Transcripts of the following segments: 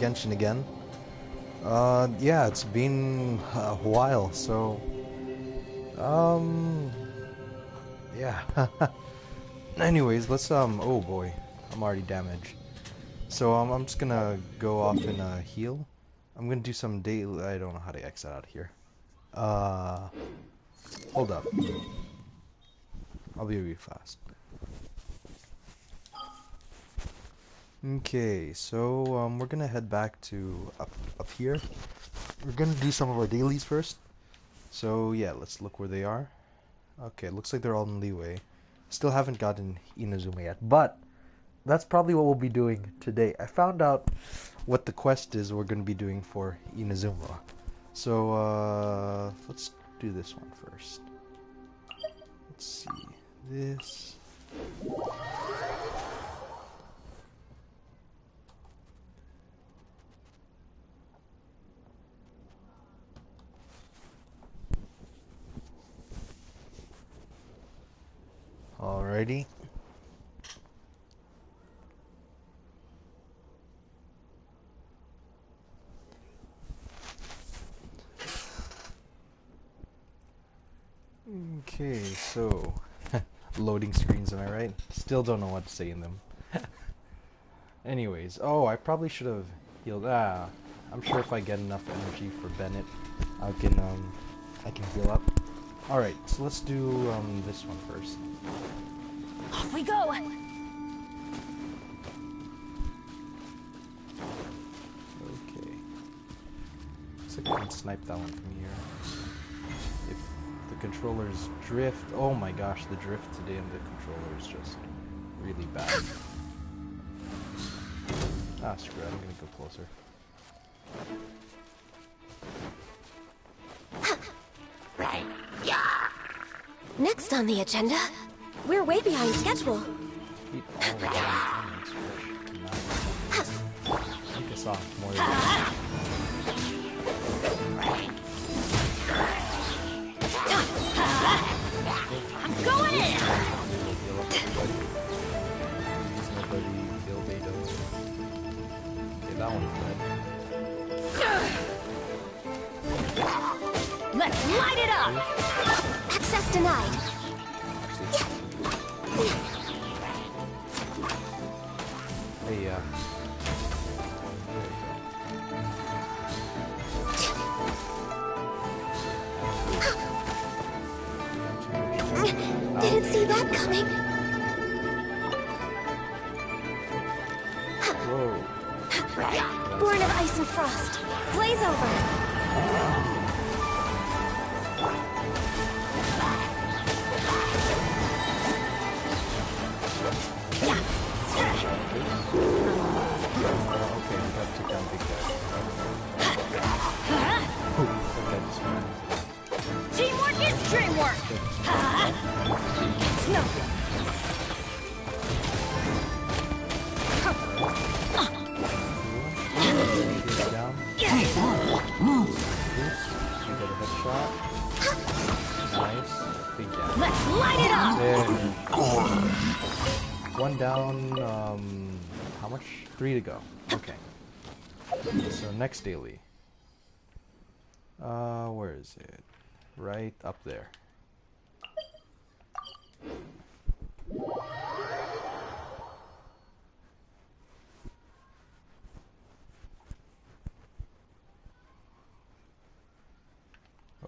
Genshin again. Yeah, it's been a while, so um, yeah. Anyways, let's oh boy, I'm already damaged. So I'm just gonna go off and heal. I'm gonna do some daily. I don't know how to exit out of here. Uh, hold up. I'll be really fast. Okay, so we're gonna head back to up here. We're gonna do some of our dailies first. So yeah, let's look where they are. Okay, looks like they're all in leeway. Still haven't gotten Inazuma yet, but that's probably what we'll be doing today. I found out what the quest is we're gonna be doing for Inazuma. So let's do this one first. Let's see this. Alrighty. Okay, so loading screens, am I right? Still don't know what to say in them. Anyways, oh, I probably should have healed. I'm sure if I get enough energy for Bennett, I can heal up. All right, so let's do this one first. Off we go. Okay. Looks like I can snipe that one from here. If the controllers drift, oh my gosh, the drift today in the controller is just really bad. Ah, screw it, I'm gonna go closer. Right. Yeah. Next on the agenda, we're way behind schedule. Keep all of our opponents fresh. Make us off more than I'm going in. Nobody kill Betos. Okay, that one's dead. Let's light it up. Access denied. Hey, Didn't see that coming. whoa. Born of ice and frost. Blaze over. Okay, we gotta take down big guy. Teamwork is dreamwork. It's no good. Down. We get a headshot. Nice. Big down. Let's light it up. There. One down, how much? 3 to go. Okay. So next daily. Where is it? Right up there.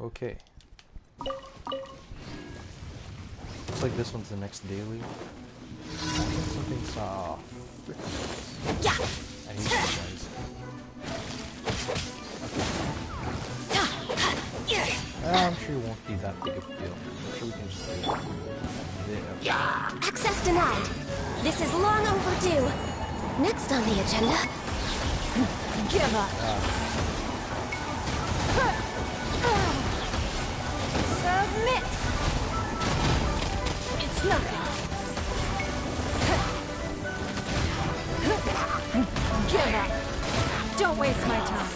Okay. Looks like this one's the next daily. I think something's Yeah. I hate these guys. Okay. I'm sure it won't be that big of a deal. I'm sure we can just do it. Access denied. This is long overdue. Next on the agenda. Give up. Submit. It's nothing. Give up. Don't waste my time.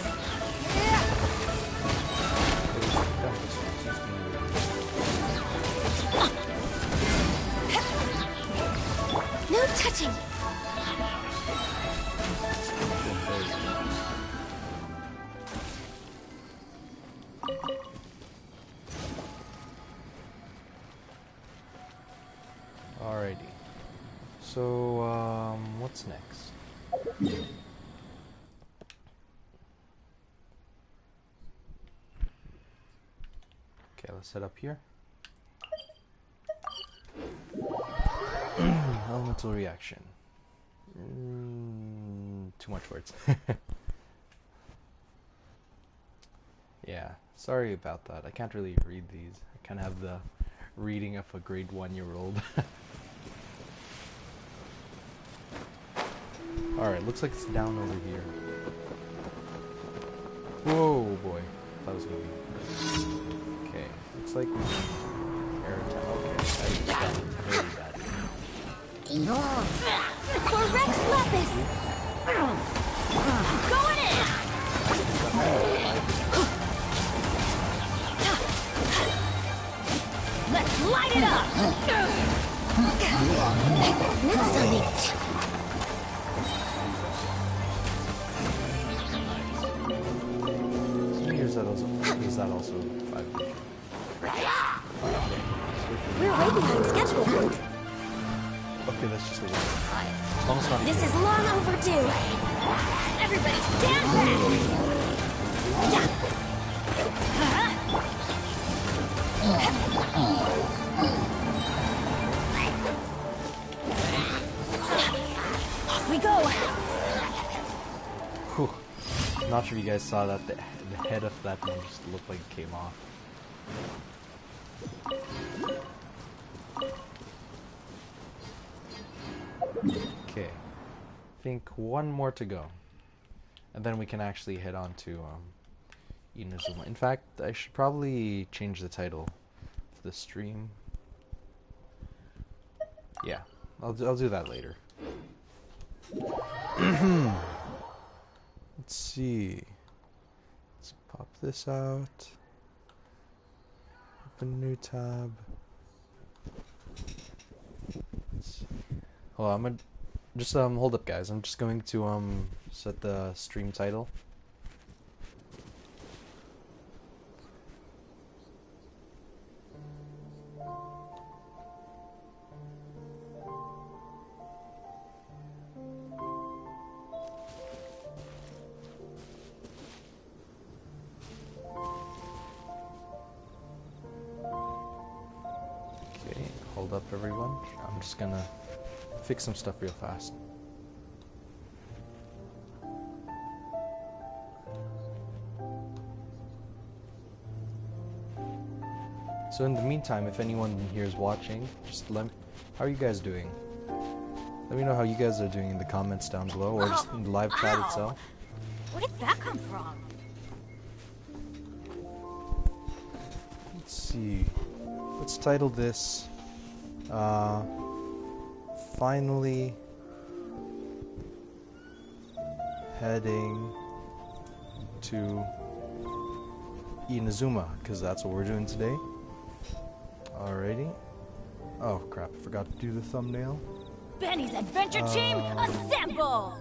No touching. So, what's next? Okay, let's head up here. Elemental reaction. Too much words. Yeah, sorry about that. I can't really read these. I kind of have the reading of a grade 1-year-old. Alright, looks like it's down over here. Whoa, boy. That was gonna be... Okay, looks like we can air attack. Okay, that is very bad. For Rex Lapis! Going in! Let's light it up! Next on the... Is that also 5 vision? We're way behind schedule. Okay, that's just a little bit. As long as not This is long overdue. Everybody stand back! Off we go! Whew. Not sure if you guys saw that. The head of that thing just looked like it came off. Okay. I think one more to go. And then we can actually head on to Inazuma. In fact, I should probably change the title of the stream. Yeah, I'll do that later. Let's see. Let's pop this out. Open a new tab. Hold on, I'm gonna just hold up, guys. I'm just going to set the stream title. Hold up, everyone. I'm just gonna fix some stuff real fast. So in the meantime, if anyone here is watching, just how are you guys doing? Let me know how you guys are doing in the comments down below, or just in the live chat itself. Where did that come from? Let's see. Let's title this finally heading to Inazuma, because that's what we're doing today. Alrighty. Oh crap, I forgot to do the thumbnail. Benny's adventure team, assemble!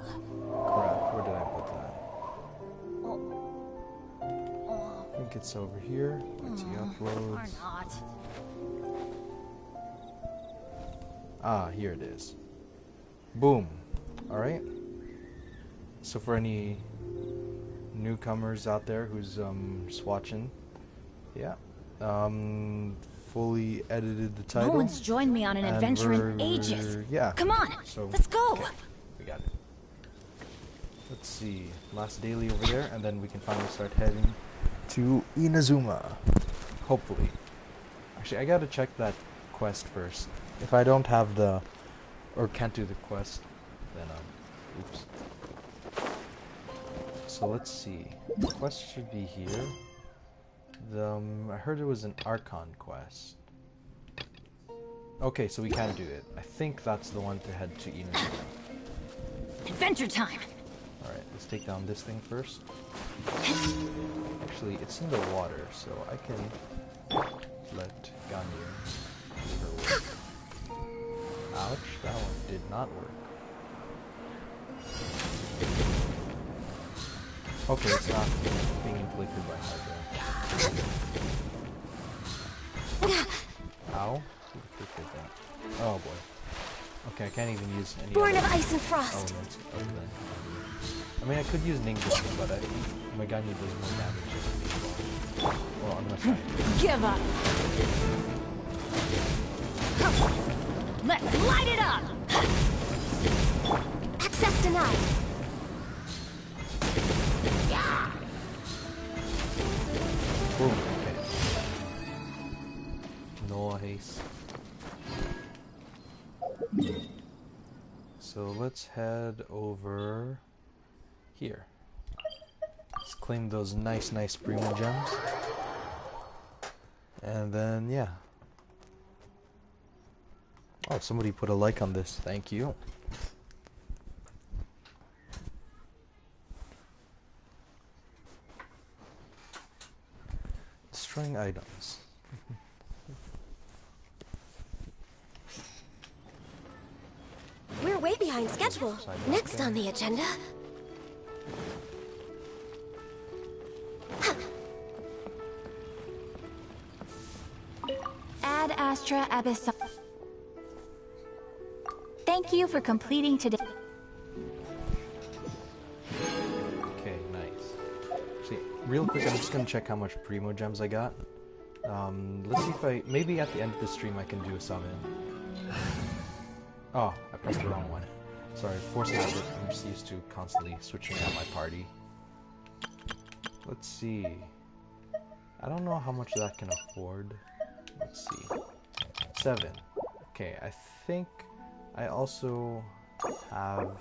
Crap, where did I put that? I think it's over here. Let's see, uploads. Or not. Ah, here it is. Boom. Alright. So for any newcomers out there who's just watching, yeah. Fully edited the title. No one's joined me on an adventure in ages. Yeah. Come on, so, let's go. Okay, we got it. Let's see. Last daily over there, and then we can finally start heading to Inazuma. Hopefully. Actually, I gotta check that quest first. If I don't have the, or can't do the quest, then oops. So let's see. The quest should be here. I heard it was an Archon quest. Okay, so we can do it. I think that's the one to head to Inazuma. Adventure time. Alright, let's take down this thing first. Actually, it's in the water, so I can let Ganyu do her work. Ouch, that one did not work. Okay, it's not being inflicted by Hydra. Ow? Who inflicted that? Oh boy. Okay, I can't even use any Born other of ice and frost. elements other than... I mean, I could use Ninja, but I think Megane does more damage than me. Well, unless I... Give up. Let's light it up. Access denied. Boom, okay. Nice. So let's head over here. Let's claim those nice Primo gems. And then, yeah. Oh, somebody put a like on this. Thank you. Destroying items. We're way behind schedule. Next on the agenda. Ad Astra Abyss. Thank you for completing today. Okay, nice. See, real quick, I'm just gonna check how much Primo gems I got. Let's see if maybe at the end of the stream I can do a summon. Oh, I pressed the wrong one. Sorry, force habit. I'm just used to constantly switching out my party. Let's see. I don't know how much that can afford. Let's see. 7. Okay, I think I also have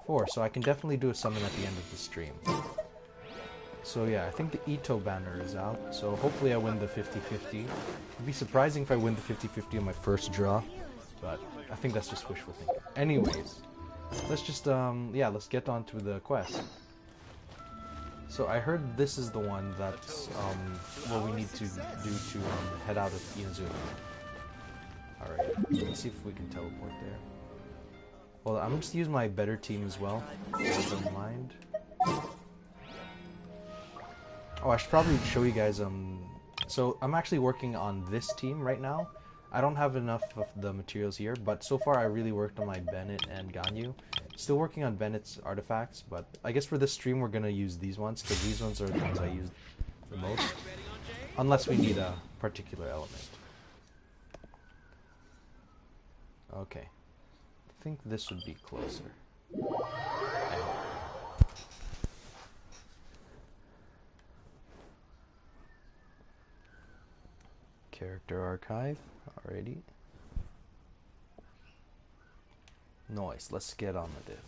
4, so I can definitely do a summon at the end of the stream. So yeah, I think the Ito banner is out, so hopefully I win the 50-50. It'd be surprising if I win the 50-50 on my first draw, but I think that's just wishful thinking. Anyways, let's just, yeah, let's get on to the quest. So I heard this is the one that's, what we need to do to, head out of Inazuma. Alright, let's see if we can teleport there. Well, I'm just use my better team as well, if you don't mind. Oh, I should probably show you guys, so I'm actually working on this team right now. I don't have enough of the materials here, but so far I really worked on my Bennett and Ganyu. Still working on Bennett's artifacts, but I guess for this stream we're gonna use these ones, because these ones are the ones I use the most. Unless we need a particular element. Okay. I think this would be closer. I hope. Character archive, alrighty. Nice, let's get on with it.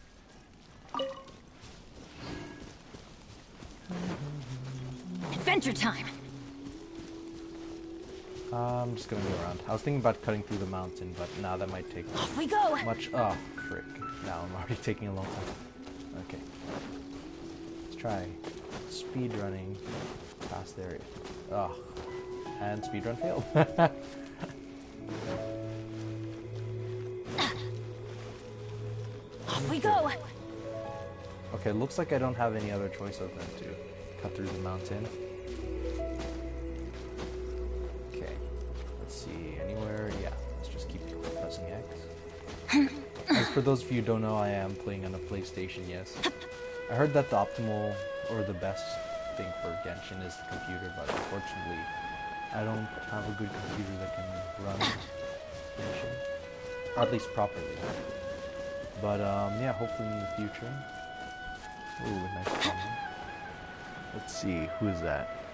Adventure time. I'm just gonna go around. I was thinking about cutting through the mountain, but now that might take Off we go. much. Oh, frick. Now I'm already taking a long time. Okay. Let's try speed running past the area. Oh. And speedrun failed. Off we go. Okay, looks like I don't have any other choice other than to cut through the mountain. Okay, let's see, anywhere? Yeah, let's just keep pressing X. As for those of you who don't know, I am playing on a PlayStation, yes. I heard that the optimal, or the best thing for Genshin is the computer, but unfortunately, I don't have a good computer that can run Genshin, or at least properly. But yeah, hopefully in the future. Ooh, nice comment. Let's see, who is that?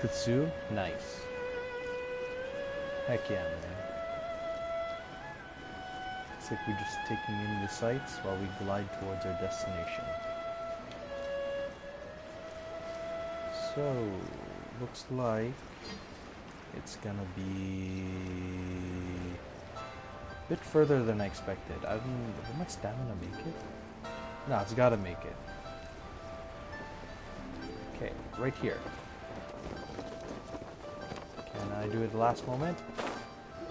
Kutsu? Nice. Heck yeah, man. Looks like we're just taking in the sights while we glide towards our destination. So, looks like it's gonna be a bit further than I expected. Will my stamina make it? No, it's gotta make it. Okay, right here. Can I do it the last moment?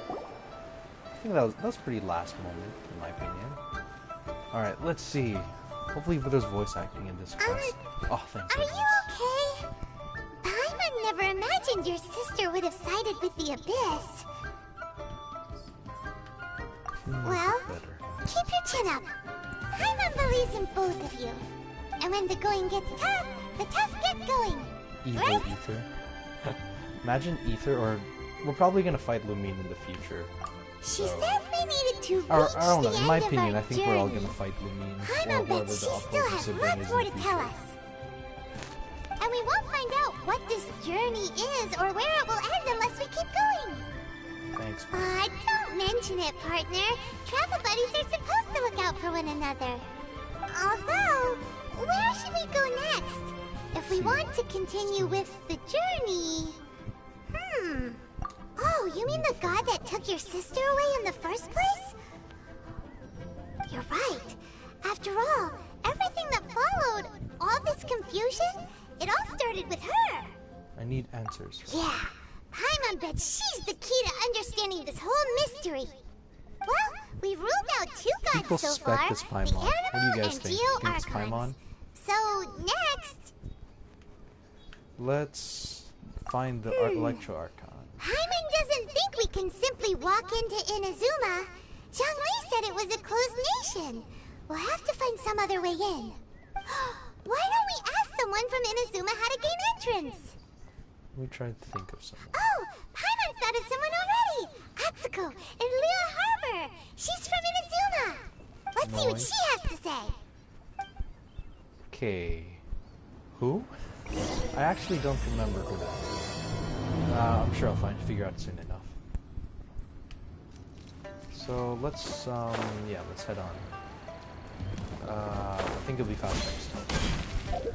I think that was pretty last moment, in my opinion. Alright, let's see. Hopefully there's voice acting in this quest. Oh, thank Are goodness. you okay? Paimon never imagined your sister would have sided with the Abyss. Feeling a bit Well, better. Keep your chin up. Paimon believes in both of you. And when the going gets tough, the tough get going. Evil Right? Ether. Imagine Ether, or we're probably gonna fight Lumine in the future. She said we needed to reach Or, I don't know, the in my end of opinion, our I think we're all journey. gonna fight Lumine. Or Paimon whoever bets the she still opposing has sibling lots is more in to the tell future. us. And we won't find out what this journey is or where it will end unless we keep going. Thanks. Don't mention it, partner. Travel buddies are supposed to look out for one another. Although, where should we go next? If we want to continue with the journey... Oh, you mean the god that took your sister away in the first place? You're right. After all, everything that followed, all this confusion, it all started with her. I need answers. Yeah, Paimon bets she's the key to understanding this whole mystery. Well, we've ruled out two gods People so suspect far, it's the Paimon. What do you animal guys and think? You think it's geo-archons. Paimon? So, next, Let's find the Electro Archon. Paimon doesn't think we can simply walk into Inazuma. Zhongli said it was a closed nation. We'll have to find some other way in. Why don't we ask someone from Inazuma how to gain entrance? Let me try to think of someone. Oh, Paimon thought of someone already! Atsuko in Leo Harbor! She's from Inazuma! Let's see what Nice. she has to say. Okay. Who? I actually don't remember who that is. I'm sure I'll figure out soon enough. So let's let's head on. I think it'll be fast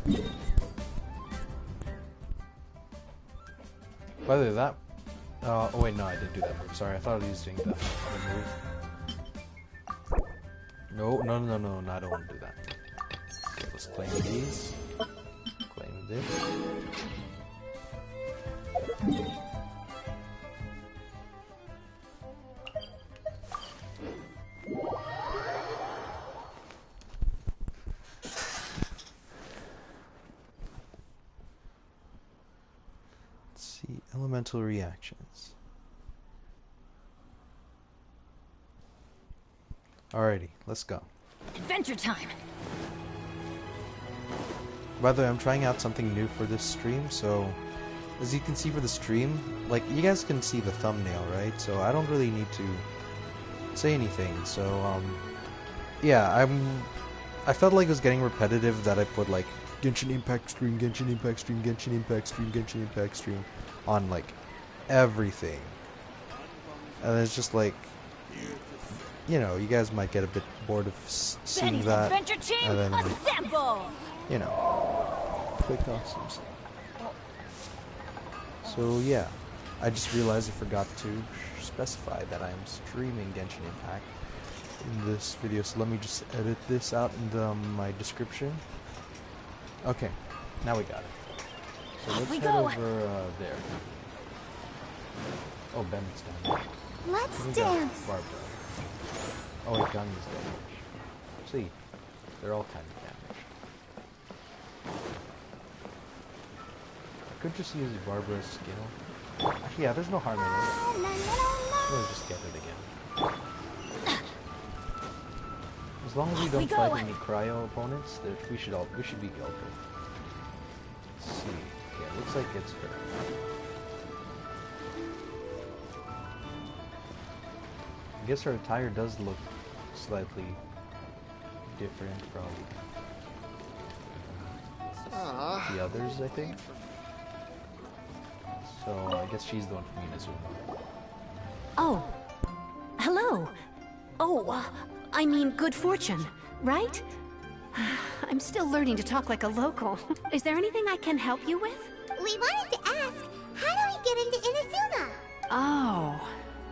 next. By the way, that. Oh wait, no, I didn't do that move. Sorry, I thought I was doing the other move. No, I don't want to do that. Okay, let's claim these. Claim this. Let's see, elemental reactions. Alrighty, let's go. Adventure time. By the way, I'm trying out something new for this stream, so as you can see for the stream, like, you guys can see the thumbnail, right? So I don't really need to say anything, so, yeah, I felt like it was getting repetitive that I put, like, Genshin Impact stream, Genshin Impact stream, Genshin Impact stream, Genshin Impact stream on, like, everything. And it's just like, you know, you guys might get a bit bored of seeing Benny's that, Adventure Team, and then, assemble! you know, click on some stuff. So yeah, I just realized I forgot to specify that I am streaming Genshin Impact in this video, so let me just edit this out in my description. Okay, now we got it. So let's we head go. over there. Oh, Ben's down there. Let's We got dance. Barbara. Oh wait, Gun is damaged. See, they're all kind of damaged. I could just use Barbara's skill. Actually, yeah, there's no harm in it. We'll just get it again. As long as we don't we go. fight any cryo opponents, we should be good. Let's see. Yeah, it looks like it's her. I guess her attire does look slightly different from the others, I think. So I guess she's the one from Inazuma. Oh, hello. Oh, I mean good fortune, right? I'm still learning to talk like a local. Is there anything I can help you with? We wanted to ask, how do we get into Inazuma? Oh,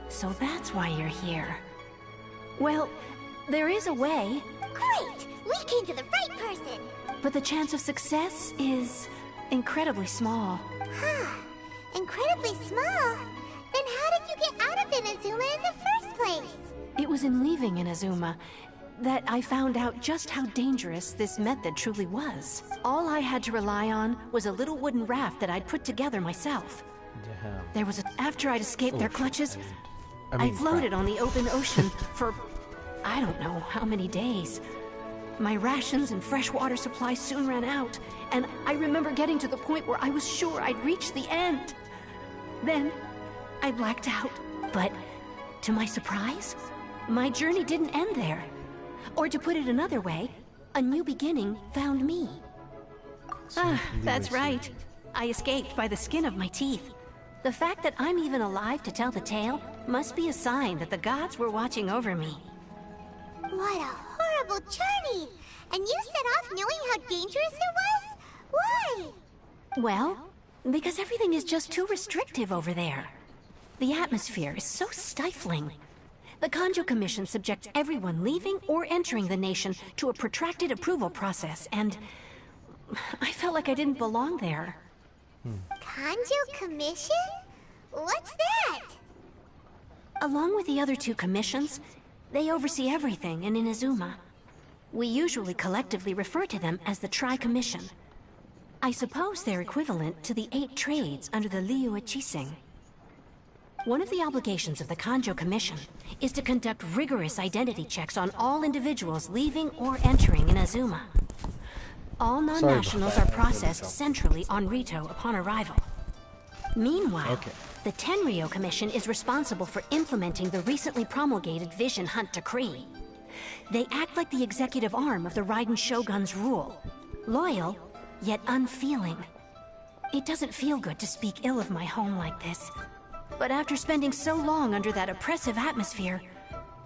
so that's why you're here. Well, there is a way, Great! We came to the right person! but the chance of success is incredibly small. Huh. Incredibly small. Then how did you get out of Inazuma in the first place? It was in leaving Inazuma that I found out just how dangerous this method truly was. All I had to rely on was a little wooden raft that I'd put together myself. After I'd escaped their clutches, I floated on the open ocean for I don't know how many days. My rations and fresh water supply soon ran out, and I remember getting to the point where I was sure I'd reached the end. Then, I blacked out. But, to my surprise, my journey didn't end there. Or to put it another way, a new beginning found me. That's right. I escaped by the skin of my teeth. The fact that I'm even alive to tell the tale must be a sign that the gods were watching over me. What a horrible journey! And you set off knowing how dangerous it was? Why? Well, because everything is just too restrictive over there. The atmosphere is so stifling. The Kanjo Commission subjects everyone leaving or entering the nation to a protracted approval process, and I felt like I didn't belong there. Kanjo Commission? What's that? Along with the other two commissions, they oversee everything in Inazuma. We usually collectively refer to them as the Tri-Commission. I suppose they're equivalent to the 8 trades under the Liu Chising. One of the obligations of the Kanjo Commission is to conduct rigorous identity checks on all individuals leaving or entering Inazuma. All non-nationals are processed centrally on Rito upon arrival. Meanwhile, the Tenryo Commission is responsible for implementing the recently promulgated Vision Hunt Decree. They act like the executive arm of the Raiden Shogun's rule. Loyal, yet unfeeling. It doesn't feel good to speak ill of my home like this. But after spending so long under that oppressive atmosphere,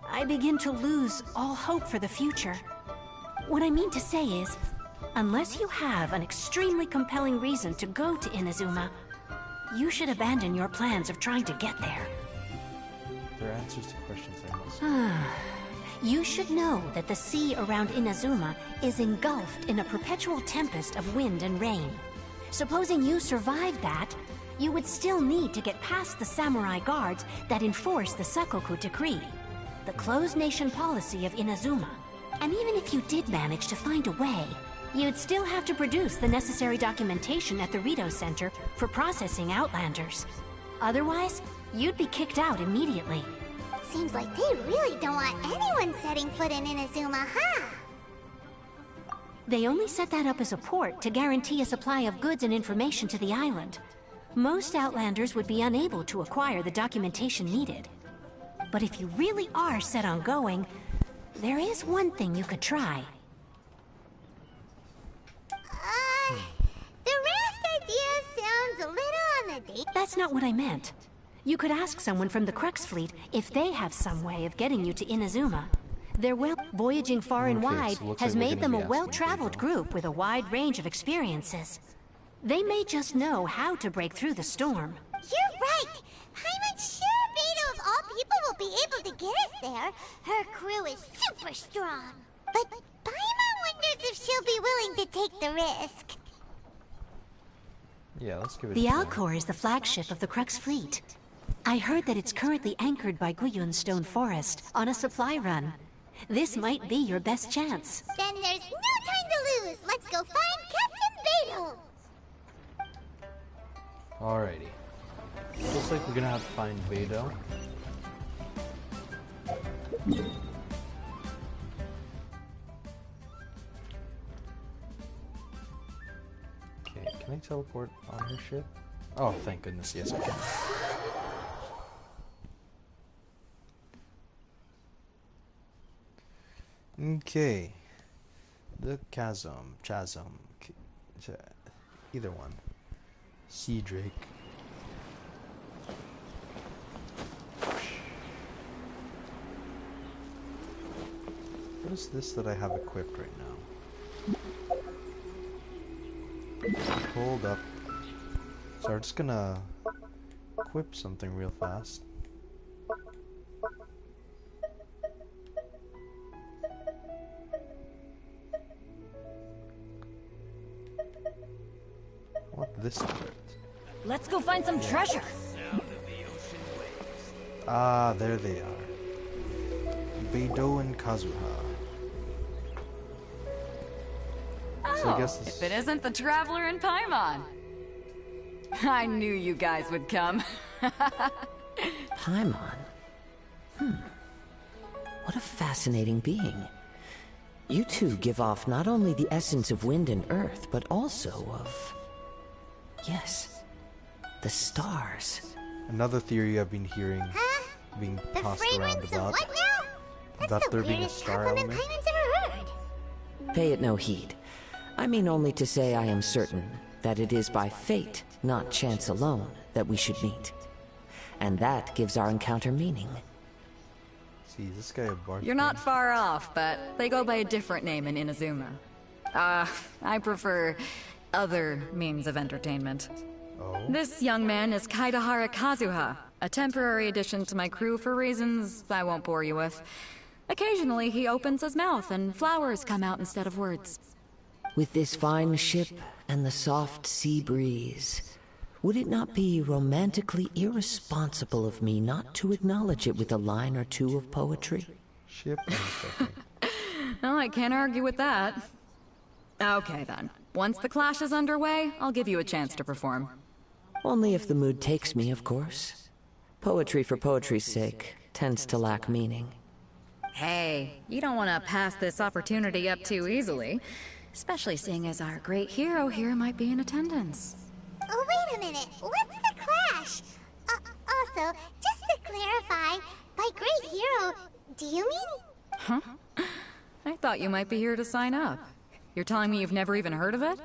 I begin to lose all hope for the future. What I mean to say is, unless you have an extremely compelling reason to go to Inazuma, you should abandon your plans of trying to get there. There are answers to questions I must. You should know that the sea around Inazuma is engulfed in a perpetual tempest of wind and rain. Supposing you survived that, you would still need to get past the samurai guards that enforce the Sakoku Decree, the closed nation policy of Inazuma. And even if you did manage to find a way, you'd still have to produce the necessary documentation at the Rito Center for processing Outlanders. Otherwise, you'd be kicked out immediately. Seems like they really don't want anyone setting foot in Inazuma, huh? They only set that up as a port to guarantee a supply of goods and information to the island. Most Outlanders would be unable to acquire the documentation needed. But if you really are set on going, there is one thing you could try. The raft idea sounds a little on the That's not what I meant. You could ask someone from the Crux fleet if they have some way of getting you to Inazuma. Their voyaging far and wide has made them a well-traveled group with a wide range of experiences. They may just know how to break through the storm. You're right! I'm sure Beto of all people will be able to get us there. Her crew is super strong. But Paimon wonders if she'll be willing to take the risk. Yeah, let's give it The a try. Alcor is the flagship of the Crux fleet. I heard that it's currently anchored by Guyun Stone Forest on a supply run. This might be your best chance. Then there's no time to lose. Let's go find Captain Beto. Alrighty. Looks like we're gonna have to find Vado. Okay, can I teleport on her ship? Oh, thank goodness, yes I can. Okay. The chasm, either one. Sea Drake. What is this that I have equipped right now? Hold up. So I'm just gonna equip something real fast. What this equipped? Let's go find some treasure. Ah, there they are. Beidou and Kazuha. So I guess this... If it isn't the Traveler and Paimon. I knew you guys would come. Paimon? What a fascinating being. You two give off not only the essence of wind and earth, but also of... yes, the stars. Another theory I've been hearing being The tossed around fragrance of about what now? That's that the there being a weirdest star compliment element. Paimon's ever heard. Pay it no heed. I mean only to say I am certain that it is by fate, not chance alone, that we should meet. And that gives our encounter meaning. See, is this guy a bard? You're not far off, but they go by a different name in Inazuma. I prefer other means of entertainment. Oh. This young man is Kaidahara Kazuha, a temporary addition to my crew for reasons I won't bore you with. Occasionally, he opens his mouth and flowers come out instead of words. With this fine ship and the soft sea breeze, would it not be romantically irresponsible of me not to acknowledge it with a line or two of poetry? Ship and second. Well, I can't argue with that. Okay then. Once the clash is underway, I'll give you a chance to perform. Only if the mood takes me, of course. Poetry for poetry's sake tends to lack meaning. Hey, you don't want to pass this opportunity up too easily. Especially seeing as our great hero here might be in attendance. Oh, wait a minute. What's the clash? Also, just to clarify, by great hero, do you mean? Huh? I thought you might be here to sign up. You're telling me you've never even heard of it?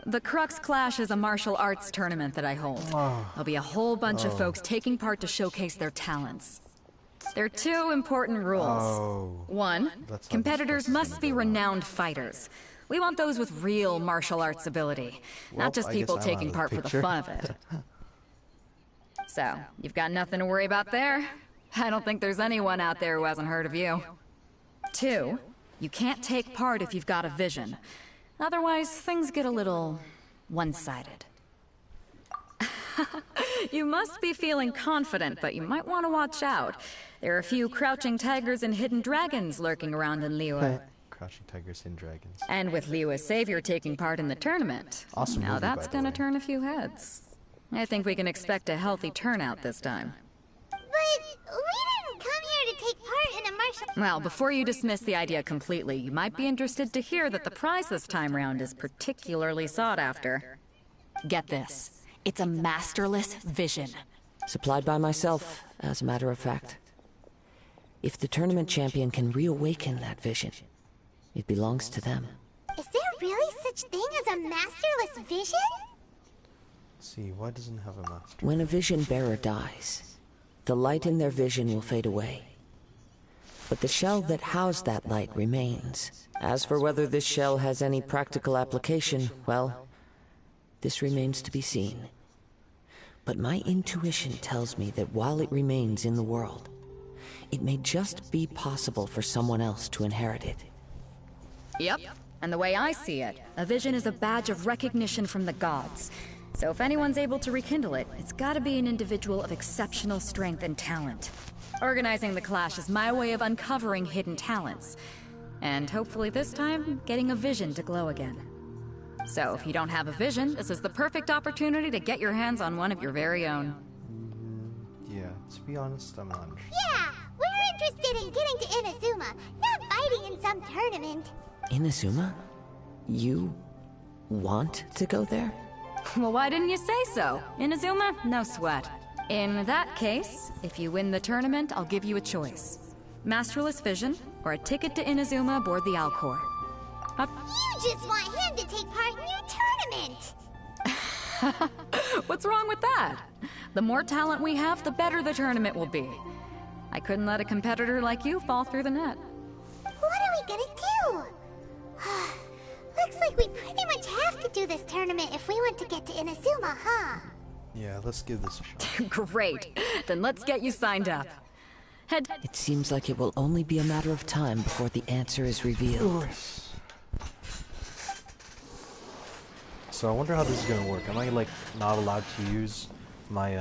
The Crux Clash is a martial arts tournament that I hold. There'll be a whole bunch of folks taking part to showcase their talents. There are two important rules. Oh. One, That's how competitors this was must be gonna go. renowned fighters. We want those with real martial arts ability, Well, not just I guess people I'm taking out of the part for the picture. fun of it. So, you've got nothing to worry about there? I don't think there's anyone out there who hasn't heard of you. Two, you can't take part if you've got a vision. Otherwise, things get a little one-sided. You must be feeling confident, but you might want to watch out. There are a few crouching tigers and hidden dragons lurking around in Liyue. Crouching tigers and dragons. And with Liyue's savior taking part in the tournament. Awesome Now movie, that's by the gonna way. turn a few heads. I think we can expect a healthy turnout this time. But we didn't come here to take part in a martial... Well, before you dismiss the idea completely, you might be interested to hear that the prize this time round is particularly sought after. Get this. It's a masterless vision. Supplied by myself, as a matter of fact. If the tournament champion can reawaken that vision, it belongs to them. Is there really such thing as a masterless vision? Let's see, why doesn't it have a master? When a vision bearer dies, the light in their vision will fade away. But the shell that housed that light remains. As for whether this shell has any practical application, well, this remains to be seen. But my intuition tells me that while it remains in the world, it may just be possible for someone else to inherit it. Yep. And the way I see it, a vision is a badge of recognition from the gods. So if anyone's able to rekindle it, it's gotta be an individual of exceptional strength and talent. Organizing the clash is my way of uncovering hidden talents. And hopefully this time, getting a vision to glow again. So if you don't have a vision, this is the perfect opportunity to get your hands on one of your very own. Yeah, to be honest, I'm not interested. Yeah, we're interested in getting to Inazuma, not fighting in some tournament. Inazuma? You want to go there? Well, why didn't you say so? Inazuma? No sweat. In that case, if you win the tournament, I'll give you a choice. Masterless Vision, or a ticket to Inazuma aboard the Alcor. You just want him to take part in your tournament! What's wrong with that? The more talent we have, the better the tournament will be. I couldn't let a competitor like you fall through the net. What are we gonna do? Looks like we pretty much have to do this tournament if we want to get to Inazuma, huh? Yeah, let's give this a shot. Great. Then let's get you signed up. Head... It seems like it will only be a matter of time before the answer is revealed. So I wonder how this is gonna work. Am I like not allowed to use my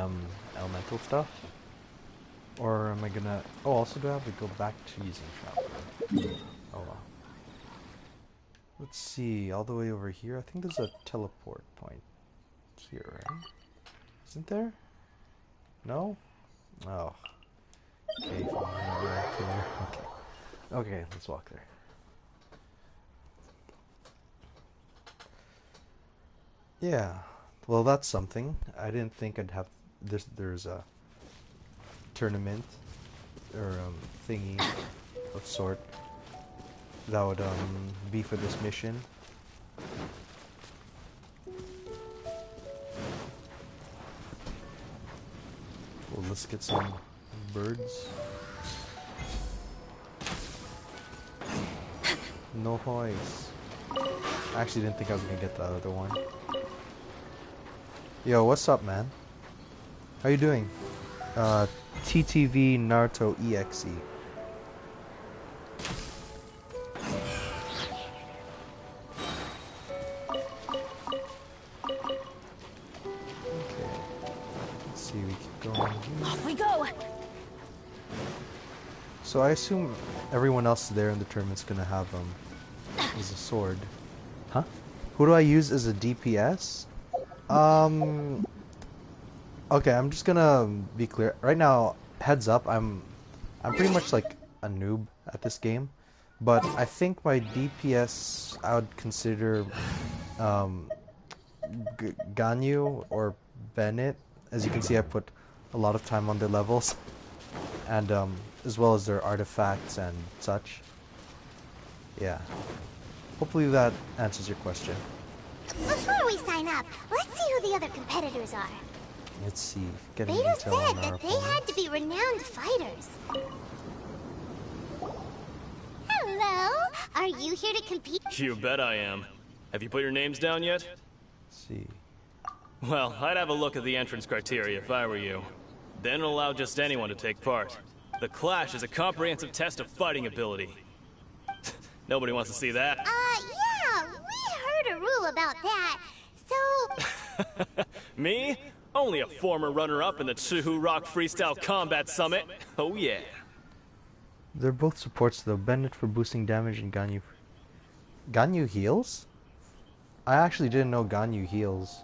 elemental stuff? Or am I gonna... Oh, also do I have to go back to using travel? Oh well. Let's see, all the way over here. I think there's a teleport point here, right? Isn't there? No? Oh. Okay, fine. Back here. Okay. Okay, let's walk there. Yeah, well, that's something. I didn't think I'd have this. There's a tournament or thingy of sort that would be for this mission. Well, let's get some birds. No hoist. I actually didn't think I was gonna get the other one. Yo, what's up, man? How you doing? TTV Naruto EXE. Okay. Let's see, we keep going. Off we go! So I assume everyone else there in the tournament's gonna have is a sword. Huh? Who do I use as a DPS? Okay, I'm just gonna be clear. Right now, heads up, I'm pretty much like a noob at this game. But I think my DPS I would consider Ganyu or Bennett. As you can see, I put a lot of time on their levels. And as well as their artifacts and such. Yeah. Hopefully that answers your question. Before we sign up, let's see who the other competitors are. Let's see. Getting Beta intel on said our that they opponent. had to be renowned fighters. Hello, are you here to compete? You bet I am. Have you put your names down yet? Let's see. Well, I'd have a look at the entrance criteria if I were you. Then allow just anyone to take part. The Clash is a comprehensive test of fighting ability. Nobody wants to see that. Yeah, we heard a rule about that. So, Me? Only a former runner-up in the Chihu Rock Freestyle Combat Summit. Oh yeah. They're both supports though. Bennett for boosting damage and Ganyu. Ganyu heals? I actually didn't know Ganyu heals.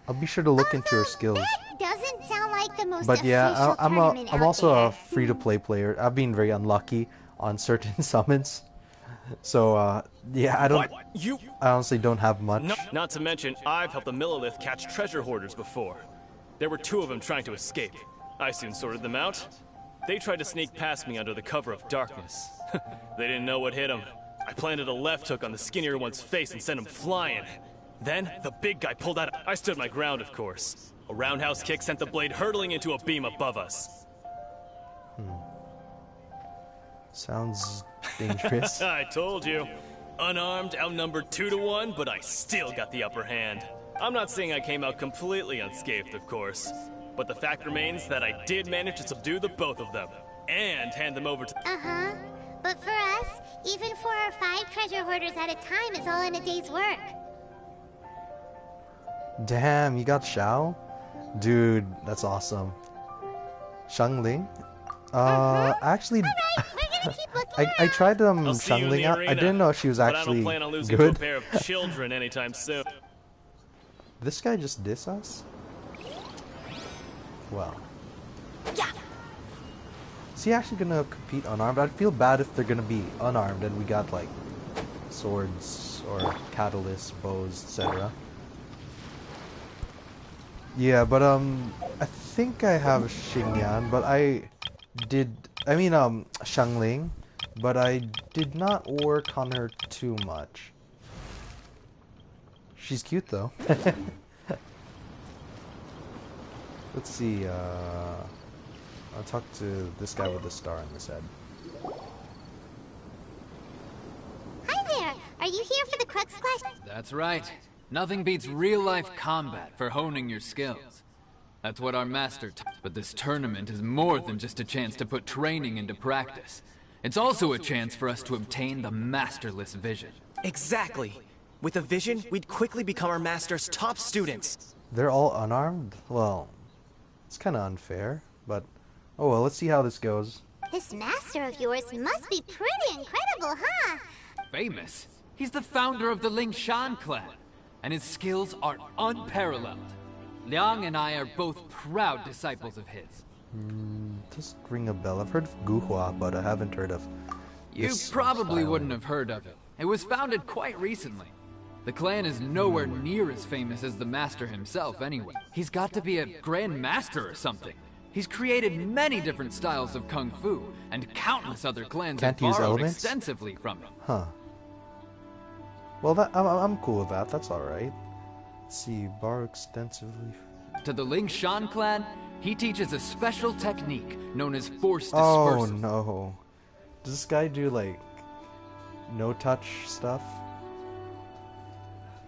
I'll be sure to look into her skills. that doesn't sound like the most But yeah, official tournament I'm out also there. a free-to-play player. I've been very unlucky on certain summons. So yeah, I don't. What? You? I honestly don't have much. No, not to mention, I've helped the Millilith catch treasure hoarders before. There were 2 of them trying to escape. I soon sorted them out. They tried to sneak past me under the cover of darkness. They didn't know what hit them. I planted a left hook on the skinnier one's face and sent him flying. Then, the big guy pulled out. I stood my ground, of course. A roundhouse kick sent the blade hurtling into a beam above us. Sounds dangerous. I told you. Unarmed, outnumbered 2 to 1, but I still got the upper hand. I'm not saying I came out completely unscathed, of course. But the fact remains that I did manage to subdue the both of them. And hand them over to... Uh-huh. But for us, even 4 or 5 treasure hoarders at a time is all in a day's work. Damn, you got Xiao? Dude, that's awesome. Xiangling? Actually, Alright, we're gonna keep looking I tried I'll see you in Xiangling the out. I arena, didn't know she was but I actually don't plan on losing to a good. pair of children anytime soon. This guy just diss us? Well. Yeah. Is he actually gonna compete unarmed? I'd feel bad if they're gonna be unarmed and we got like swords or catalysts, bows, etc. Yeah, but I think I have Xingyan, but Xiangling, but I did not work on her too much. She's cute though. Let's see, I'll talk to this guy with the star on his head. Hi there! Are you here for the Crux Clash? That's right. Nothing beats real-life combat for honing your skills. That's what our master taught. But this tournament is more than just a chance to put training into practice. It's also a chance for us to obtain the masterless vision. Exactly. With a vision, we'd quickly become our master's top students. They're all unarmed? Well, it's kind of unfair, but oh well, let's see how this goes. This master of yours must be pretty incredible, huh? Famous? He's the founder of the Lingshan clan, and his skills are unparalleled. Liang and I are both proud disciples of his. Doesn't ring a bell. I've heard of Guhua, but I haven't heard of You this probably style. wouldn't have heard of it. It was founded quite recently. The clan is nowhere near as famous as the master himself anyway. He's got to be a grand master or something. He's created many different styles of kung fu, and countless other clans Can't have use borrowed elements? extensively from him. Huh. Well, I'm cool with that. That's all right. Let's see, borrow extensively. To the Ling Shan clan, he teaches a special technique known as force Oh dispersal. no! Does this guy do like no touch stuff?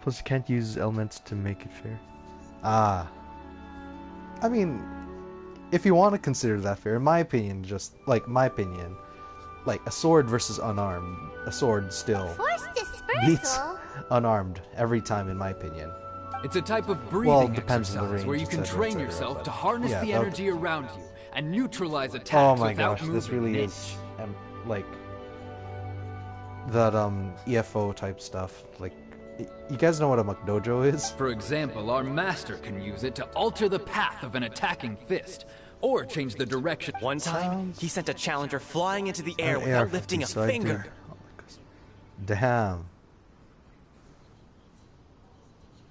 Plus, you can't use elements to make it fair. Ah. I mean, if you want to consider that fair, in my opinion, just like my opinion, like a sword versus unarmed, a sword still Force beats dispersal? unarmed every time, in my opinion. It's a type of Well, breathing depends on the exercise range, where you can etc., train etc., yourself but to harness yeah, the that- energy around you and neutralize attacks Oh my without gosh, moving this really an is inch. like that EFO type stuff. Like, you guys know what a McDojo is? For example, our master can use it to alter the path of an attacking fist, or change the direction. One time, he sent a challenger flying into the air An without air lifting a so I finger. did- oh my gosh. Damn.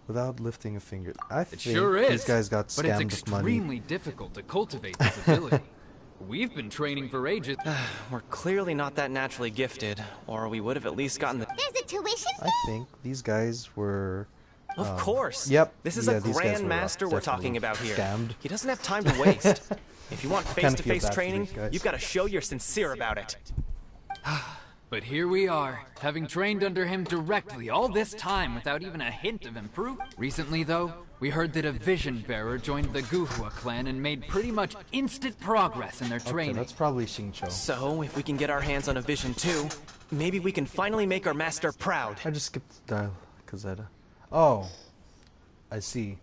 Without lifting a finger. I It think sure is, these guys got but it's scammed of money. extremely difficult to cultivate this ability. We've been training for ages. We're clearly not that naturally gifted, or we would have at least gotten the... There's a tuition I think these guys were... Of course. Yep. This is yeah, a these guys grand were, master we're talking definitely about here. Scammed. He doesn't have time to waste. If you want Kinda feel face-to-face bad for training, these guys. you've got to show you're sincere about it. But here we are, having trained under him directly all this time without even a hint of improvement. Recently, though, we heard that a vision bearer joined the Guhua clan and made pretty much instant progress in their Okay, training. that's probably Xingqiu. So, if we can get our hands on a vision too, maybe we can finally make our master proud. I just skipped the dial, Cazetta. Oh, I see.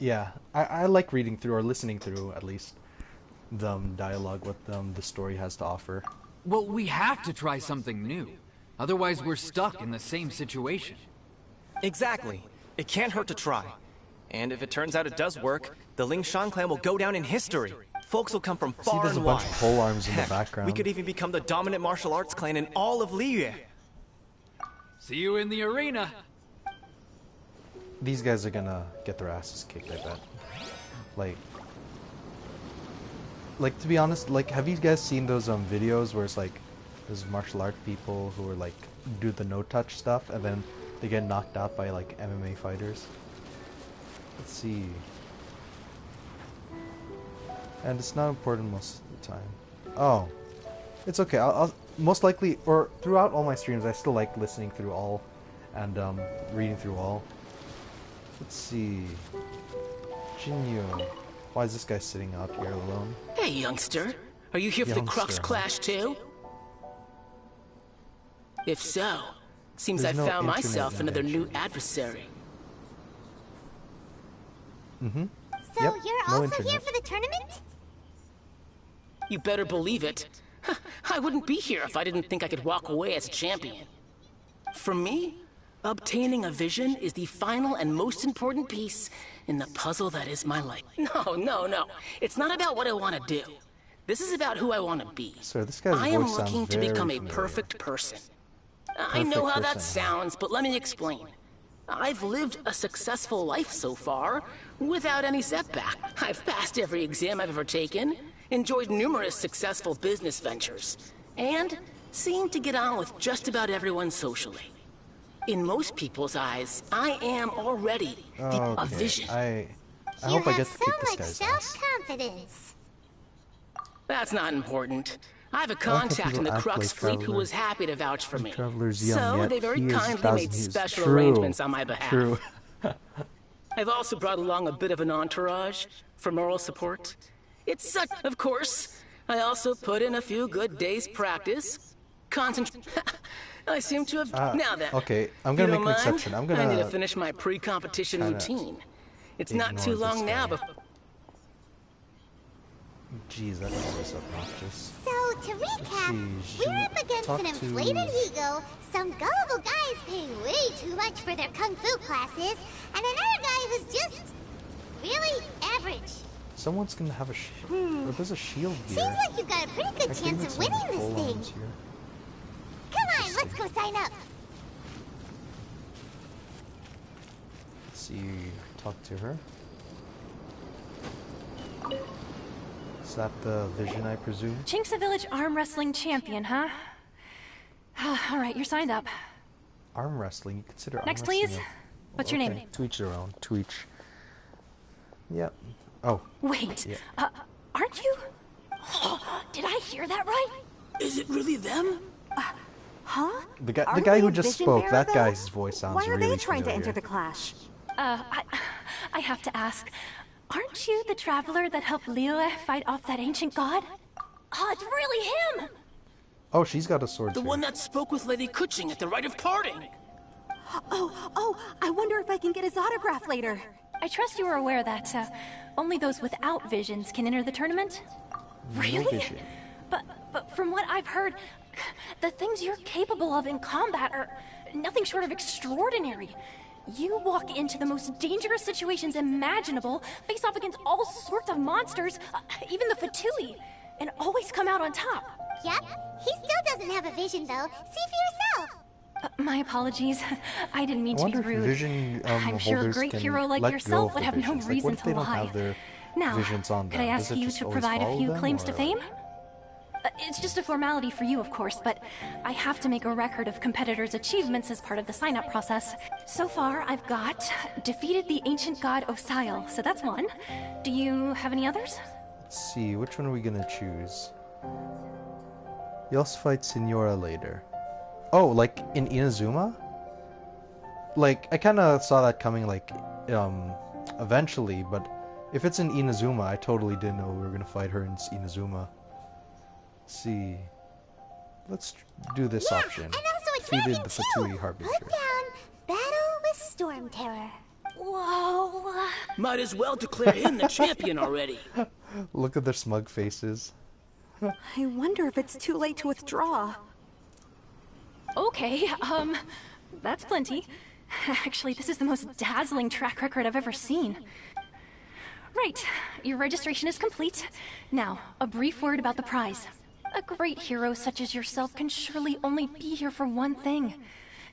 Yeah, I like reading through, or listening through, at least, the dialogue, what the story has to offer. Well, we have to try something new. Otherwise, we're stuck in the same situation. Exactly. It can't hurt to try. And if it turns out it does work, the Ling Shan clan will go down in history. Folks will come from See, far there's a and bunch wide. of pole arms in the Heck, background. we could even become the dominant martial arts clan in all of Liyue. See you in the arena. These guys are gonna get their asses kicked, I bet. Like, to be honest, like, have you guys seen those videos where it's like, there's martial art people who are like, do the no-touch stuff, and then they get knocked out by like MMA fighters? Let's see. And it's not important most of the time. Oh, it's okay. I'll most likely, or throughout all my streams, I still like listening through all, and reading through all. Let's see. Jinyu. Why is this guy sitting out here alone? Hey, youngster. Are you here for the Crux Youngster, huh? Clash too? If so, seems There's I no found internet myself another new invention. adversary. Mm-hmm. So Yep, you're no also internet. here for the tournament? You better believe it. I wouldn't be here if I didn't think I could walk away as a champion. For me, obtaining a vision is the final and most important piece in the puzzle that is my life. No. It's not about what I want to do. This is about who I want to be. Sir, this guy's I am voice sounds looking to very become a familiar. perfect person. I know Perfect how that person. sounds, but let me explain. I've lived a successful life so far, without any setback. I've passed every exam I've ever taken, enjoyed numerous successful business ventures, and seem to get on with just about everyone socially. In most people's eyes, I am already a Okay, vision. I You hope I have get to so kick this much guy's ass. self-confidence. That's not important. I have a like how contact in people the act Crux like fleet who Traveler. was happy to vouch for me. Traveler's young, So yet they very he is kindly thousand made years. special True. arrangements on my behalf. True. I've also brought along a bit of an entourage for moral support. It's such, of course. I also put in a few good days' practice. Concentrate. I seem to have. Now then. Okay, I'm you gonna don't make an mind? exception. I'm I need to gonna finish my pre-competition kinda routine. It's not ignore too this long now, guy. but Jeez, that was obnoxious. So, to recap, Jeez, we're up against talk an to- inflated ego, some gullible guys paying way too much for their kung fu classes, and another guy who's just really average. Someone's gonna have a shield. There's a shield here. Seems like you've got a pretty good chance of winning this thing. Here. Come on, let's go sign up. Let's see. Talk to her. Is that the vision, I presume? Chinksa Village arm wrestling champion, huh? All right, you're signed up. Arm wrestling? You consider arm Next, wrestling please. a- What's your okay. name? To each their own. To each. Yep. Oh. Wait, Yeah. aren't you? Did I hear that right? Is it really them? Huh? The guy Aren't who they a just vision spoke, bearer, that though? guy's voice sounds Why are really they trying to familiar. enter the clash? I have to ask. Aren't you the traveler that helped Liyue fight off that ancient god? Oh, it's really him! Oh, she's got a sword The too. one that spoke with Lady Kuching at the rite of parting. Oh, I wonder if I can get his autograph later. I trust you are aware that only those without visions can enter the tournament? No Really? vision. But from what I've heard, the things you're capable of in combat are nothing short of extraordinary. You walk into the most dangerous situations imaginable, face off against all sorts of monsters, even the Fatui, and always come out on top. Yep, he still doesn't have a vision though. See for yourself. My apologies. I didn't mean I to be wonder if rude. vision I'm sure a holders great can hero like let yourself go would of have the no visions. Like, reason what if to they don't lie. have their Now, visions on could them? I ask Does it you just to always provide a follow few them, claims to or- fame? It's just a formality for you, of course, but I have to make a record of competitors' achievements as part of the sign-up process. So far, I've got defeated the ancient god Osile, so that's one. Do you have any others? Let's see, which one are we gonna choose? You also fight Signora later. Oh, like in Inazuma? Like, I kinda saw that coming, like, eventually, but if it's in Inazuma, I totally didn't know we were gonna fight her in Inazuma. Let's see. Let's do this option. And also a Defeated dragon the too. Fatui Harbinger. Put down Battle with Storm Terror. Whoa! Might as well declare him the champion already. Look at their smug faces. I wonder if it's too late to withdraw. Okay, that's plenty. Actually, this is the most dazzling track record I've ever seen. Right, your registration is complete. Now, a brief word about the prize. A great hero such as yourself can surely only be here for one thing.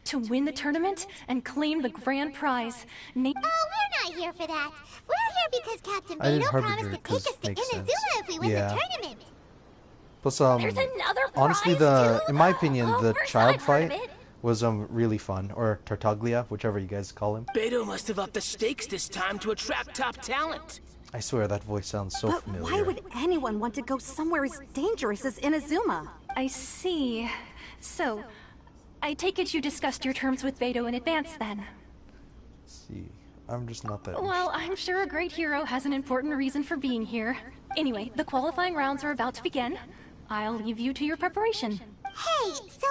To win the tournament and claim the grand prize. Oh, we're not here for that. We're here because Captain I did Beto Harbinger promised to take because us to makes sense. Inazuma if we win Yeah. the tournament. Plus, There's another honestly, prize, too? in my opinion, Oh, the first child I've heard of fight it. was really fun, or Tartaglia, whichever you guys call him. Beto must have upped the stakes this time to attract top talent. I swear that voice sounds so But familiar. why would anyone want to go somewhere as dangerous as Inazuma? I see. So, I take it you discussed your terms with Beto in advance then? Let's see, I'm just not that. Well, I'm sure a great hero has an important reason for being here. Anyway, the qualifying rounds are about to begin. I'll leave you to your preparation. Hey, so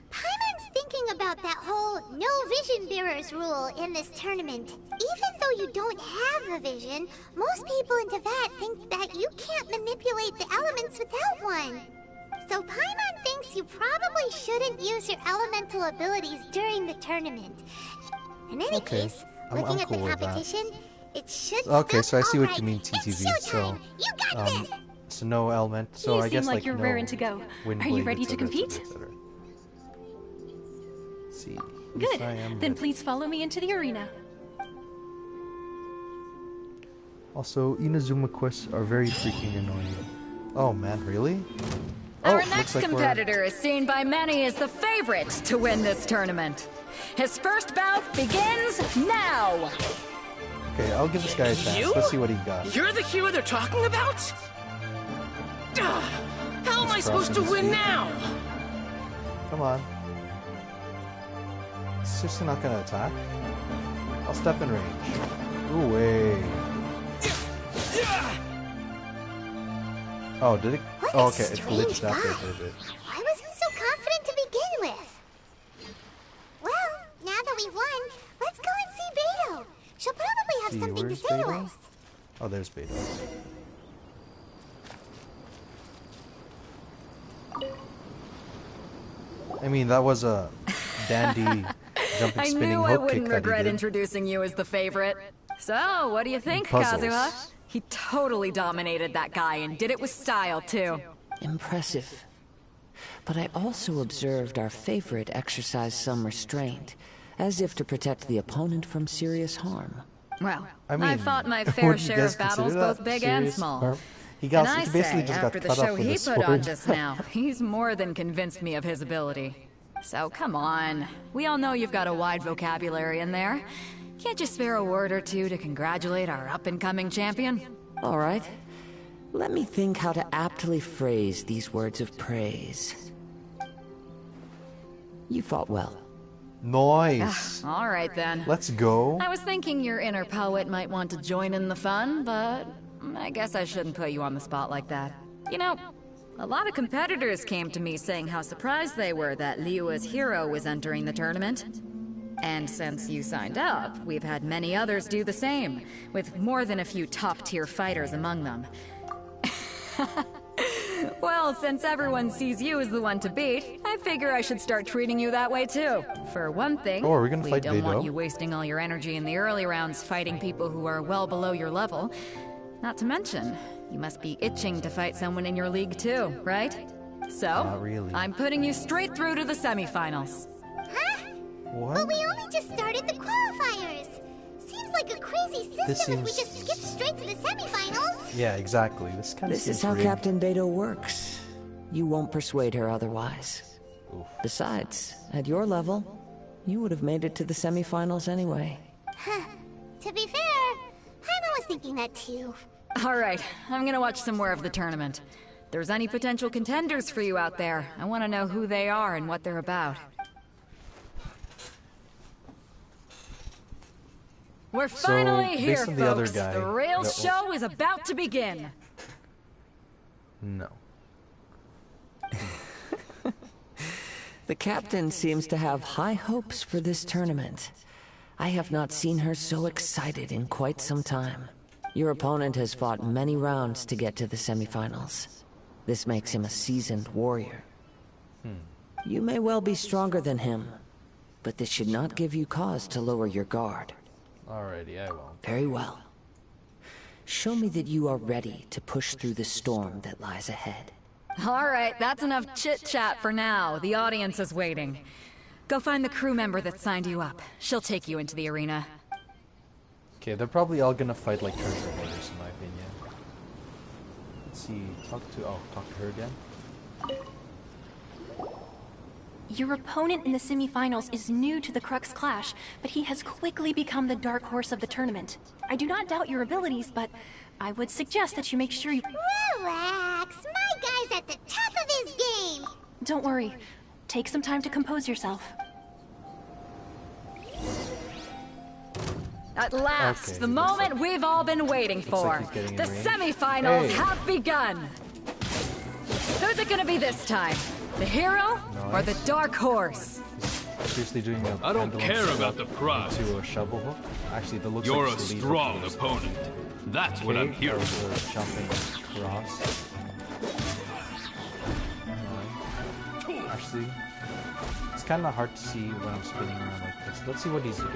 Paimon's thinking about that whole no vision bearers rule in this tournament. Even though you don't have a vision, most people in Teyvat think that you can't manipulate the elements without one. So Paimon thinks you probably shouldn't use your elemental abilities during the tournament. In any Okay, case, I'm looking at the cool with that. competition, it should Okay, so I see what alright. you mean, It's TTV. So, showtime. You got this. so no element. So You I guess seem like you're no raring to go. wind Are you blade, ready to etc., compete? etc., etc. Let's see. Good. Yes, I am Then ready. please follow me into the arena. Also, Inazuma quests are very freaking annoying. Oh man, really? Our looks next like we're- competitor is seen by many as the favorite to win this tournament. His first bout begins now! Okay, I'll give this guy a chance. You? Let's see what he got. You're the hero they're talking about? Ugh, how am I supposed to crossing his win feet. now? Come on. Seriously not gonna attack? I'll step in range. Ooh, way. Oh, did it? What Oh, a okay, it strange glitched after guy. I did it. Why was he so confident to begin with? Well, now that we've won, let's go and see Beto. She'll probably have See, something to where's say to Beto? us. Oh, there's Beta. I mean, that was a dandy jumping, I spinning knew I hook kick wouldn't that he regret did. introducing you as the favorite. So, what do you think, Puzzles. Kazuha? He totally dominated that guy and did it with style, too. Impressive. But I also observed our favorite exercise some restraint, as if to protect the opponent from serious harm. Well, I mean, I fought my fair would you share guys of battles, consider that both big and serious small. harm? He got, And I he basically say, just got after the cut off show with he a put on sword. just now, he's more than convinced me of his ability. So come on, we all know you've got a wide vocabulary in there. Can't you spare a word or two to congratulate our up-and-coming champion? All right. Let me think how to aptly phrase these words of praise. You fought well. Nice. All right then. Let's go. I was thinking your inner poet might want to join in the fun, but I guess I shouldn't put you on the spot like that. You know, a lot of competitors came to me saying how surprised they were that Liyue's hero was entering the tournament. And since you signed up, we've had many others do the same, with more than a few top-tier fighters among them. Well, since everyone sees you as the one to beat, I figure I should start treating you that way too. For one thing, Oh, are we gonna fight don't want Beidou? you wasting all your energy in the early rounds fighting people who are well below your level. Not to mention, you must be itching to fight someone in your league too, right? So, Not really. I'm putting you straight through to the semifinals. Huh? What? But we only just started the qualifiers. Seems like a crazy system This if we seems- just skip straight to the semifinals. Yeah, exactly. This kind of This is how Captain Beidou works. You won't persuade her otherwise. Oof. Besides, at your level, you would have made it to the semifinals anyway. To be fair, Paimon was thinking that too. All right, I'm gonna watch some more of the tournament. If there's any potential contenders for you out there, I want to know who they are and what they're about. We're So, finally here, based on the other folks. guy, The real that- show is about to begin. No. The captain seems to have high hopes for this tournament. I have not seen her so excited in quite some time. Your opponent has fought many rounds to get to the semifinals. This makes him a seasoned warrior. You may well be stronger than him, but this should not give you cause to lower your guard. Alrighty, I won't. Very well. Show me that you are ready to push through the storm that lies ahead. All right, that's enough chit-chat for now. The audience is waiting. Go find the crew member that signed you up. She'll take you into the arena. Okay, they're probably all gonna fight like treasure hoarders, in my opinion. Let's see. Talk to her again. Your opponent in the semifinals is new to the Crux Clash, but he has quickly become the dark horse of the tournament. I do not doubt your abilities, but I would suggest that you make sure you... Relax, my guy's at the top of his game. Don't worry. Take some time to compose yourself. At last, Okay, the he looks moment we've all been waiting for. like he's getting The in range. semifinals Hey. have begun. Who's it gonna be this time? The hero or the dark horse? Seriously doing a I don't pendulum care setup about the prize. To a shovel hook. Actually, the looks You're like a sleeve strong hook. opponent. That's what I'm Okay, here that for. was a jumping cross. Actually, it's kind of hard to see when I'm spinning around like this. Let's see what he's doing.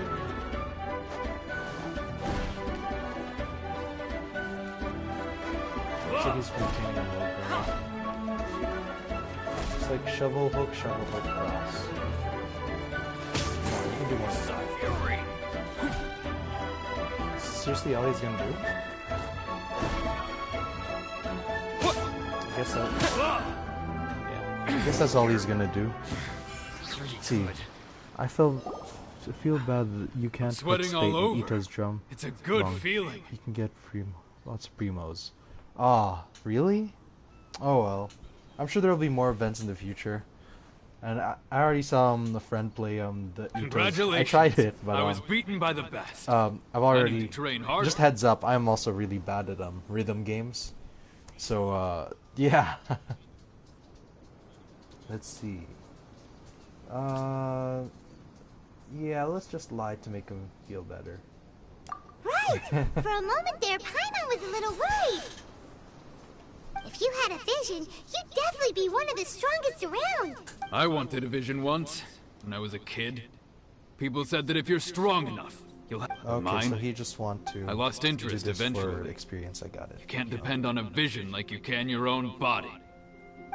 Looks like he's retaining a low ground. It's like shovel hook, cross. Come on, you can do one. Seriously, all he's gonna do? I guess that's all he's gonna do. Let's see, I feel bad that you can't put Sweating spade all in over. Ito's drum. It's a good wrong. feeling. You can get lots of primos. Ah, really? Oh well. I'm sure there'll be more events in the future. And I already saw a friend play the Ito's. Congratulations. I tried it, but I was beaten by the best. I've I already need to train harder. just heads up, I'm also really bad at rhythm games. So yeah. Let's see. Yeah, let's just lie to make him feel better. Right! For a moment there, Paimon was a little worried. If you had a vision, you'd definitely be one of the strongest around. I wanted a vision once, when I was a kid. People said that if you're strong enough, You'll have Okay, mine. so he just want to. I lost interest do this eventually. For experience, I got it. You can't depend on a vision like you can your own body.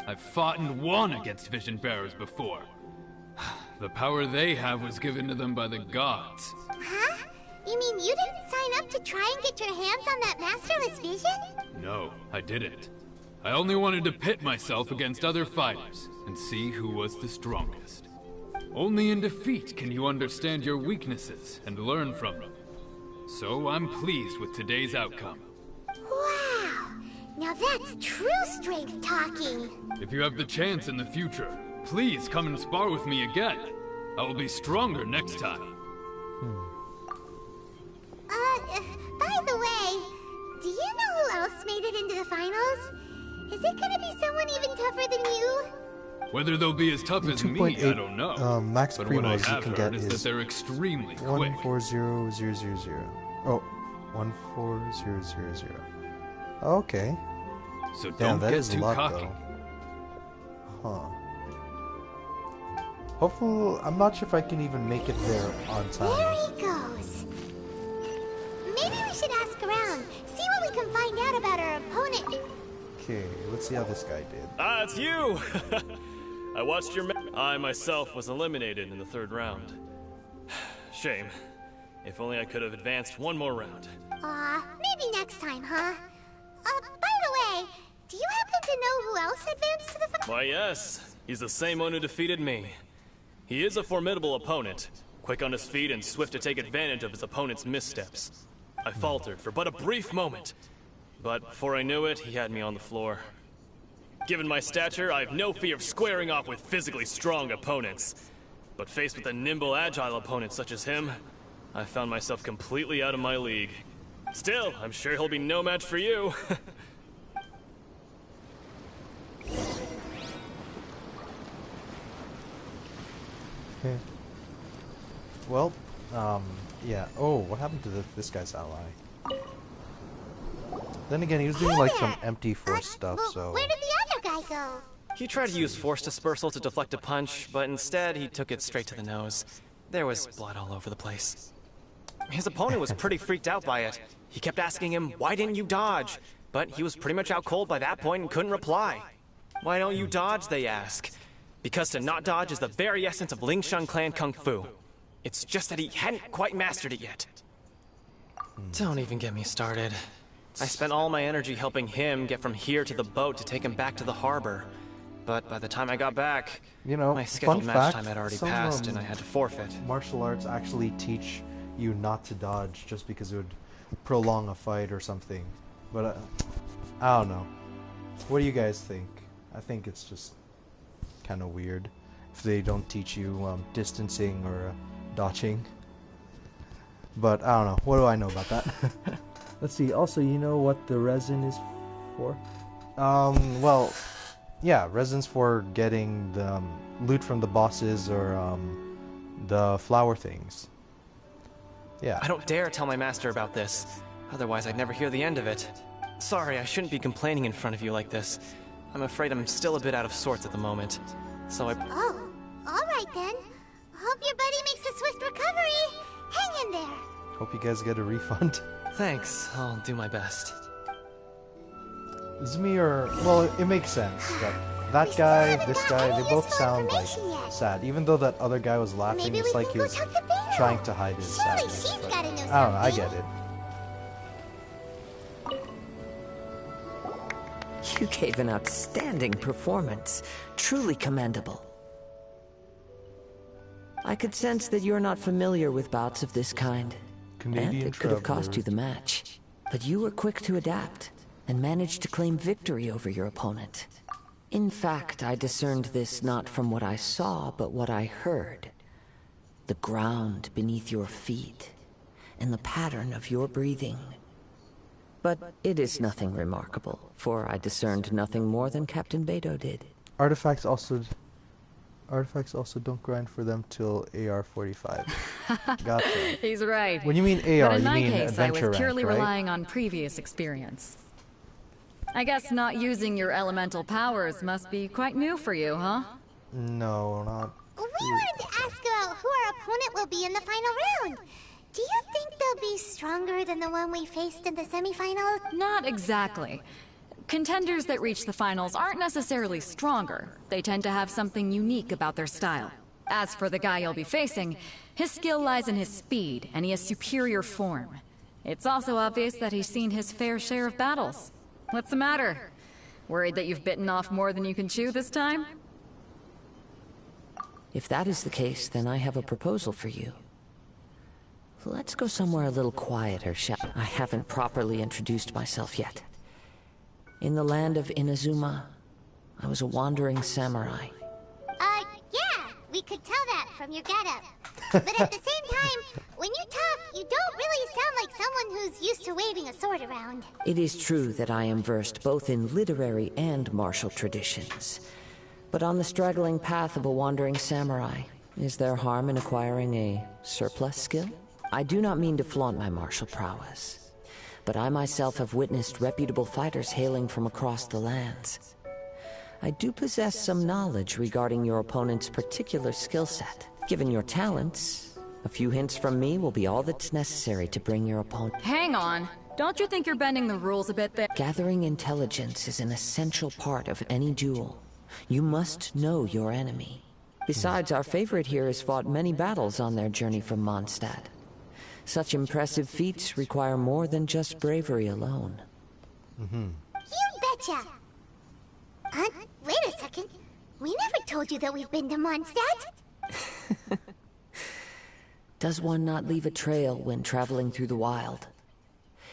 I've fought and won against vision bearers before. The power they have was given to them by the gods. Huh? You mean you didn't sign up to try and get your hands on that masterless vision? No, I didn't. I only wanted to pit myself against other fighters and see who was the strongest. Only in defeat can you understand your weaknesses and learn from them. So I'm pleased with today's outcome. Wow! Now that's true strength talking. If you have the chance in the future, please come and spar with me again. I will be stronger next time. By the way, do you know who else made it into the finals? Is it gonna be someone even tougher than you? Whether they'll be as tough as me, I don't know. Max but what I Primos you have can heard get is that they're extremely quick. 140000. Oh, 14000. Okay. So Damn, don't that get is a too lot, cocky. though. Huh. Hopefully, I'm not sure if I can even make it there on There time. he goes. Maybe we should ask around, see what we can find out about our opponent. Okay, let's see how this guy did. Ah, it's you! I watched your I myself was eliminated in the 3rd round. Shame. If only I could have advanced one more round. Maybe next time, huh? By the way, do you happen to know who else advanced to the Why, yes. He's the same one who defeated me. He is a formidable opponent, quick on his feet and swift to take advantage of his opponent's missteps. I faltered for but a brief moment, but before I knew it, he had me on the floor. Given my stature, I have no fear of squaring off with physically strong opponents. But faced with a nimble, agile opponent such as him, I found myself completely out of my league. Still, I'm sure he'll be no match for you. Okay. Well, yeah. Oh, what happened to this guy's ally? Then again, he was doing like some empty force stuff, so... Where did the other guy go? He tried to use force dispersal to deflect a punch, but instead he took it straight to the nose. There was blood all over the place. His opponent was pretty freaked out by it. He kept asking him, "Why didn't you dodge?" But he was pretty much out cold by that point and couldn't reply. "Why don't you dodge?" they ask. Because to not dodge is the very essence of Lingshan clan kung fu. It's just that he hadn't quite mastered it yet. Don't even get me started. I spent all my energy helping him get from here to the boat to take him back to the harbor. But by the time I got back, You know, my fun scheduled match fact, time had already some, passed and I had to forfeit. martial arts actually teach you not to dodge just because it would prolong a fight or something. But I don't know. What do you guys think? I think it's just kind of weird if they don't teach you distancing or dodging. But I don't know. What do I know about that? Let's see. Also, you know what the resin is for? Well, yeah, resin's for getting the loot from the bosses or the flower things. Yeah. I don't dare tell my master about this. Otherwise, I'd never hear the end of it. Sorry, I shouldn't be complaining in front of you like this. I'm afraid I'm still a bit out of sorts at the moment. So Oh, alright then. Hope your buddy makes a swift recovery. Hang in there. Hope you guys get a refund. Thanks, I'll do my best. Zumi or... Well, it makes sense. That guy, this guy, they both sound like sad. Even though that other guy was laughing, Maybe it's we like can he go was talk to Beto. trying to hide his Surely sadness. she's but gotta know I don't know, I something. get it. You gave an outstanding performance. Truly commendable. I could sense that you're not familiar with bouts of this kind. Canadian And it could have cost traveler. you the match. But you were quick to adapt, and managed to claim victory over your opponent. In fact, I discerned this not from what I saw, but what I heard. The ground beneath your feet, and the pattern of your breathing. But it is nothing remarkable, for I discerned nothing more than Captain Beto did. Artifacts also don't grind for them till AR-45. Gotcha. He's right. When you mean But AR, in you my mean case, I adventure was purely rank, right? relying on previous experience. I guess not using your elemental powers must be quite new for you, huh? No, not... We wanted to ask about who our opponent will be in the final round. Do you think they'll be stronger than the one we faced in the semifinals? Not exactly. Contenders that reach the finals aren't necessarily stronger. They tend to have something unique about their style. As for the guy you'll be facing, his skill lies in his speed, and he has superior form. It's also obvious that he's seen his fair share of battles. What's the matter? Worried that you've bitten off more than you can chew this time? If that is the case, then I have a proposal for you. Let's go somewhere a little quieter, I haven't properly introduced myself yet. In the land of Inazuma, I was a wandering samurai. Yeah, we could tell that from your getup. But at the same time, when you talk, you don't really sound like someone who's used to waving a sword around. It is true that I am versed both in literary and martial traditions. But on the straggling path of a wandering samurai, is there harm in acquiring a surplus skill? I do not mean to flaunt my martial prowess, but I myself have witnessed reputable fighters hailing from across the lands. I do possess some knowledge regarding your opponent's particular skill set. Given your talents, a few hints from me will be all that's necessary to bring your opponent. Hang on. Don't you think you're bending the rules a bit there? Gathering intelligence is an essential part of any duel. You must know your enemy. Besides, our favorite here has fought many battles on their journey from Mondstadt. Such impressive feats require more than just bravery alone. You betcha! Wait a second. We never told you that we've been to Mondstadt. Does one not leave a trail when traveling through the wild?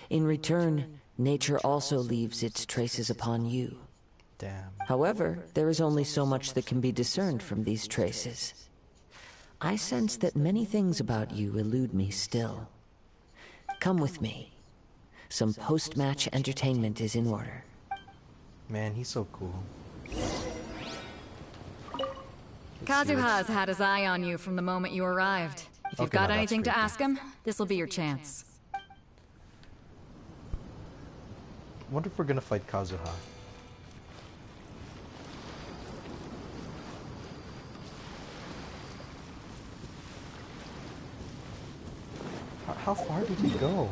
In return, nature also leaves its traces upon you. Damn. However, there is only so much that can be discerned from these traces. I sense that many things about you elude me still. Come with me. Some post-match entertainment is in order. Man, he's so cool. Kazuha's had his eye on you from the moment you arrived. If you've Okay, got now that's anything to creepy. ask him, this'll be your chance. Wonder if we're gonna fight Kazuha. How far did he go?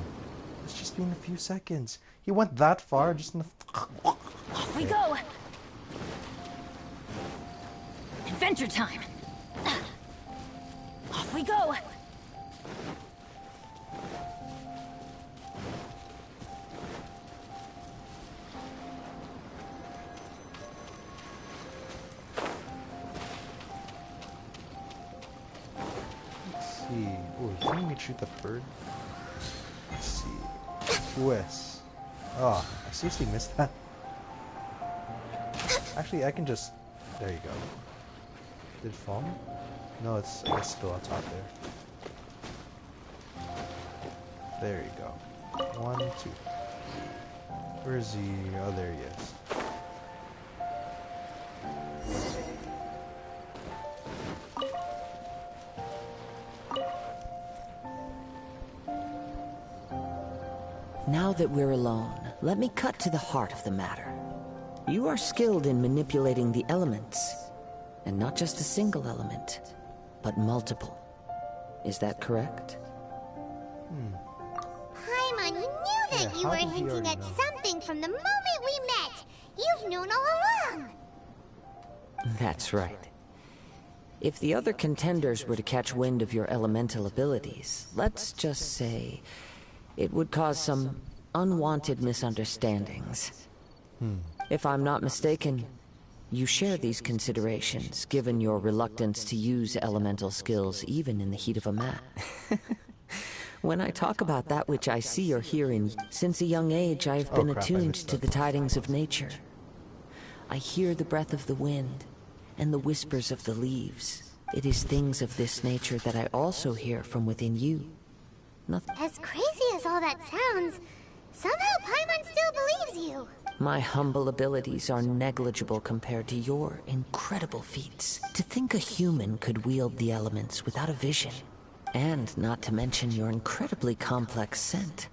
It's just been a few seconds. He went that far just in the... Off we go! Adventure time! Off we go! Let's see. Oh, you want me to shoot the bird? Let's see. Wes. Oh, I seriously missed that. Actually, I can just... There you go. Did it fall? No, it's still on top there. There you go. 1, 2. Where's he? Oh, there he is. Now that we're alone, let me cut to the heart of the matter. You are skilled in manipulating the elements, and not just a single element, but multiple. Is that correct? Paimon, you knew that Yeah, you how were did he hinting already at know? something from the moment we met. You've known all along. That's right. If the other contenders were to catch wind of your elemental abilities, let's just say, it would cause some unwanted misunderstandings. If I'm not mistaken, you share these considerations, given your reluctance to use elemental skills even in the heat of a match. When I talk about that which I see or hear in... Since a young age, I have been crap, I attuned missed to that. the tidings of nature. I hear the breath of the wind, and the whispers of the leaves. It is things of this nature that I also hear from within you. Nothing. As crazy as all that sounds, somehow Paimon still believes you. My humble abilities are negligible compared to your incredible feats. To think a human could wield the elements without a vision. And not to mention your incredibly complex scent,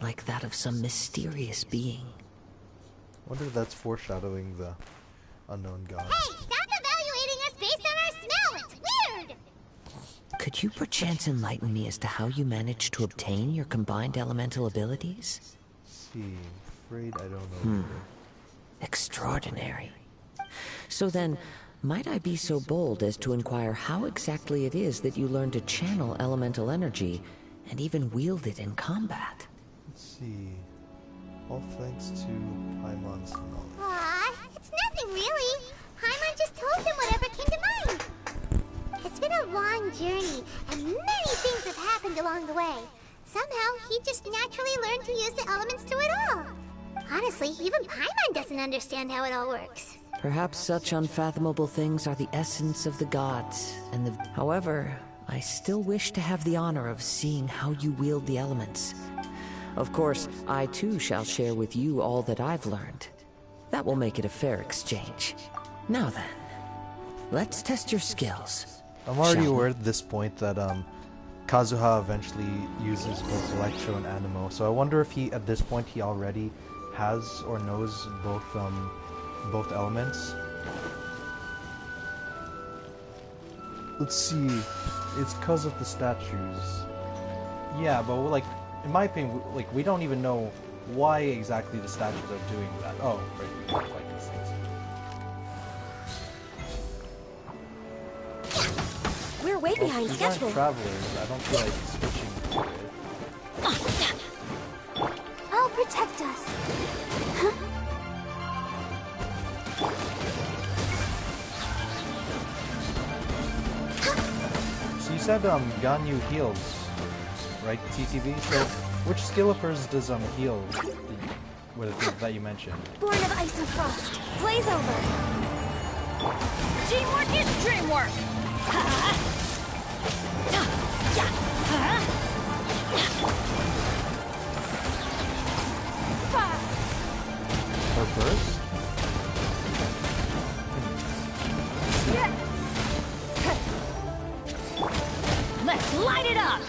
like that of some mysterious being. Wonder if that's foreshadowing the unknown god. Hey, stop evaluating us based on our smell. It's weird. Could you perchance enlighten me as to how you managed to obtain your combined elemental abilities? See, afraid I don't know. Extraordinary. So then, might I be so bold as to inquire how exactly it is that you learned to channel elemental energy and even wield it in combat? Let's see. All thanks to Paimon's knowledge. Aw, it's nothing really. Paimon just told him whatever came to mind. It's been a long journey, and many things have happened along the way. Somehow, he just naturally learned to use the elements through it all. Honestly, even Paimon doesn't understand how it all works. Perhaps such unfathomable things are the essence of the gods, and the... However, I still wish to have the honor of seeing how you wield the elements. Of course, I too shall share with you all that I've learned. That will make it a fair exchange. Now then, let's test your skills. I'm already aware at this point that Kazuha eventually uses both Electro and Anemo, so I wonder if he, at this point, he already has or knows both elements. Let's see. It's because of the statues. Yeah, but like, in my opinion, like, we don't even know why exactly the statues are doing that. Oh, right, we can't fight these things. We're way behind These aren't schedule. travelers. I don't feel like switching to it. I'll protect us. So you said Ganyu heals, right? TTV. So which skill of hers does heal? That you mentioned. Born of ice and frost. Blaze over. Teamwork is dreamwork! Her burst? Let's light it up!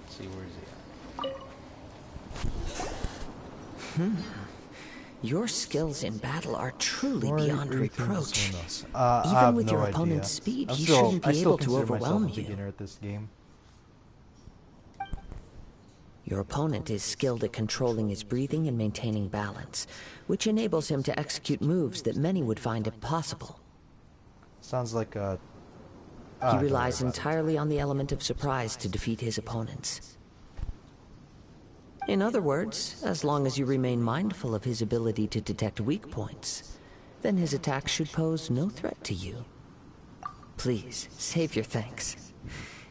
Let's see, where is he at? Your skills in battle are truly Or beyond everything reproach. between us. Even I have with no your idea. opponent's speed, I he still shouldn't be able to consider overwhelm myself a you. beginner at this game. Your opponent is skilled at controlling his breathing and maintaining balance, which enables him to execute moves that many would find impossible. Sounds like a... He relies entirely on the element of surprise to defeat his opponents. In other words, as long as you remain mindful of his ability to detect weak points, then his attacks should pose no threat to you. Please, save your thanks.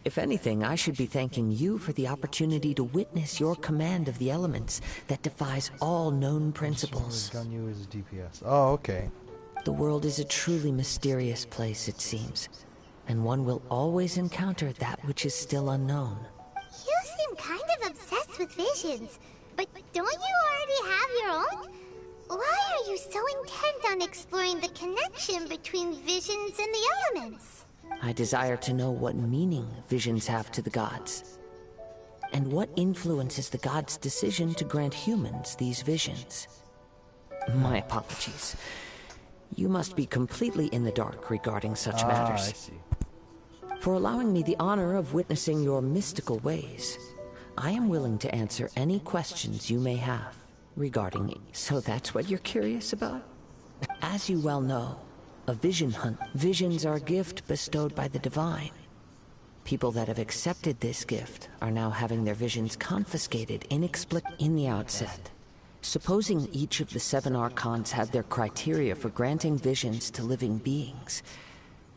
If anything, I should be thanking you for the opportunity to witness your command of the elements that defies all known principles. Ganyu is DPS. Oh, okay. The world is a truly mysterious place, it seems, and one will always encounter that which is still unknown. You seem kind of obsessed with visions, but don't you already have your own? Why are you so intent on exploring the connection between visions and the elements? I desire to know what meaning visions have to the gods, and what influences the gods' decision to grant humans these visions. My apologies. You must be completely in the dark regarding such matters. I see. For allowing me the honor of witnessing your mystical ways, I am willing to answer any questions you may have regarding me. So that's what you're curious about? As you well know, a vision hunt. Visions are a gift bestowed by the divine. People that have accepted this gift are now having their visions confiscated in the outset. Supposing each of the 7 archons had their criteria for granting visions to living beings,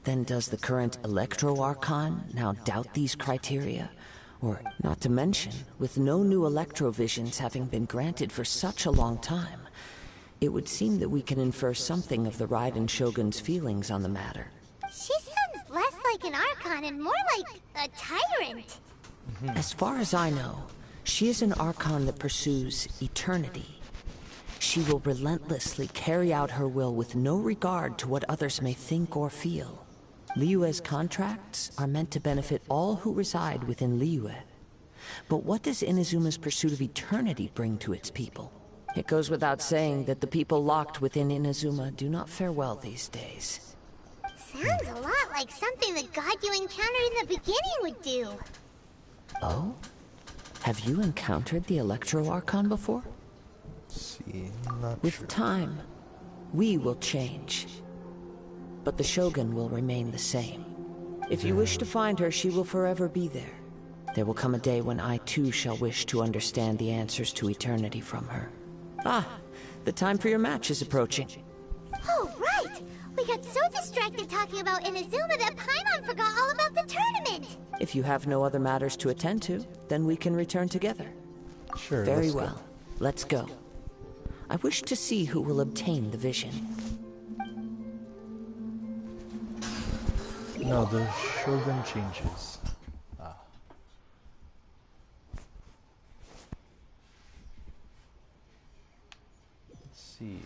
then does the current Electro-Archon now doubt these criteria? Or, not to mention, with no new Electro-visions having been granted for such a long time, it would seem that we can infer something of the Raiden Shogun's feelings on the matter. She sounds less like an Archon and more like a tyrant. As far as I know, she is an Archon that pursues eternity. She will relentlessly carry out her will with no regard to what others may think or feel. Liyue's contracts are meant to benefit all who reside within Liyue. But what does Inazuma's pursuit of eternity bring to its people? It goes without saying that the people locked within Inazuma do not fare well these days. Sounds a lot like something the god you encountered in the beginning would do. Oh? Have you encountered the Electro Archon before? Let's see, not With sure. time, we will change. But the Shogun will remain the same. If you wish to find her, she will forever be there. There will come a day when I too shall wish to understand the answers to eternity from her. Ah, the time for your match is approaching. Oh, right! We got so distracted talking about Inazuma that Paimon forgot all about the tournament! If you have no other matters to attend to, then we can return together. Sure. Very let's well. Let's go. I wish to see who will obtain the vision. Go. No, the Shogun changes. Ah. Let's see.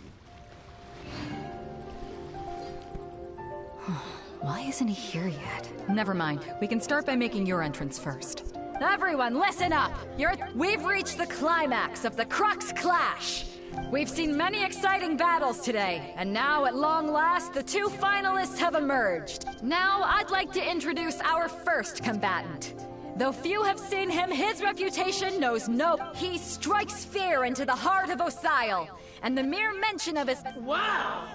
Why isn't he here yet? Never mind. We can start by making your entrance first. Everyone, listen up! We've reached the climax of the Crux Clash! We've seen many exciting battles today, and now, at long last, the two finalists have emerged. Now, I'd like to introduce our first combatant. Though few have seen him, his reputation knows no... He strikes fear into the heart of Osile, and the mere mention of his... Wow!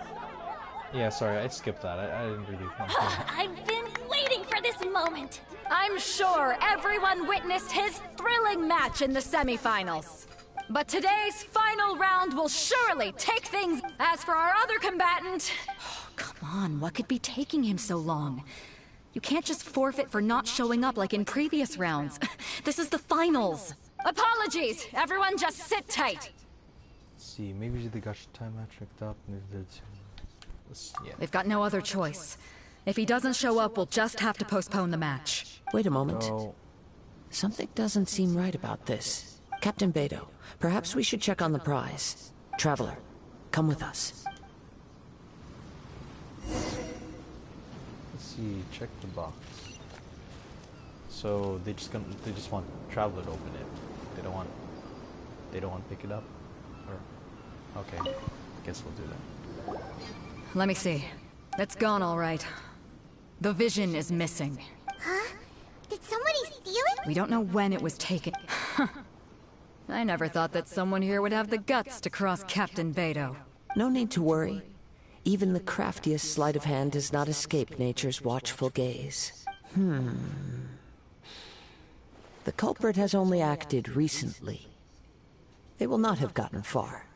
Yeah, sorry, I skipped that. I didn't really want to. I've been waiting for this moment. I'm sure everyone witnessed his thrilling match in the semifinals. But today's final round will surely take things... As for our other combatant... Come on, what could be taking him so long? You can't just forfeit for not showing up like in previous rounds. This is the finals. Apologies! Everyone just sit tight! Let's see, maybe they got your time checked up and they did. Yeah. They've got no other choice. If he doesn't show up, we'll just have to postpone the match. Wait a moment. No. Something doesn't seem right about this. Captain Beto, perhaps we should check on the prize. Traveler, come with us. Let's see, check the box. So they just want Traveler to open it. They don't want to pick it up? Or okay. I guess we'll do that. Let me see. It's gone all right. The vision is missing. Huh? Did somebody steal it? We don't know when it was taken. I never thought that someone here would have the guts to cross Captain Beto. No need to worry. Even the craftiest sleight of hand does not escape nature's watchful gaze. The culprit has only acted recently. They will not have gotten far.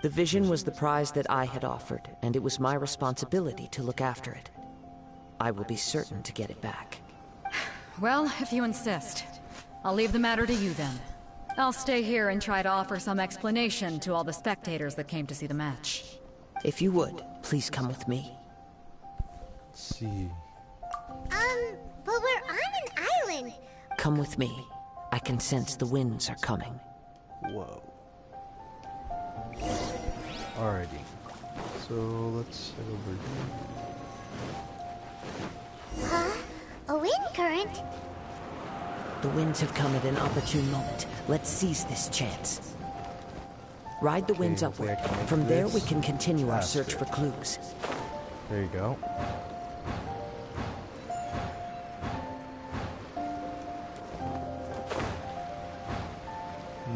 The vision was the prize that I had offered, and it was my responsibility to look after it. I will be certain to get it back. Well, if you insist. I'll leave the matter to you then. I'll stay here and try to offer some explanation to all the spectators that came to see the match. If you would, please come with me. Let's see. But we're on an island. Come with me. I can sense the winds are coming. Whoa. Alrighty. So let's head over here. Huh? A wind current? The winds have come at an opportune moment. Let's seize this chance. Ride the winds hopefully upward. I can make From there, we this can continue our faster. search for clues. There you go.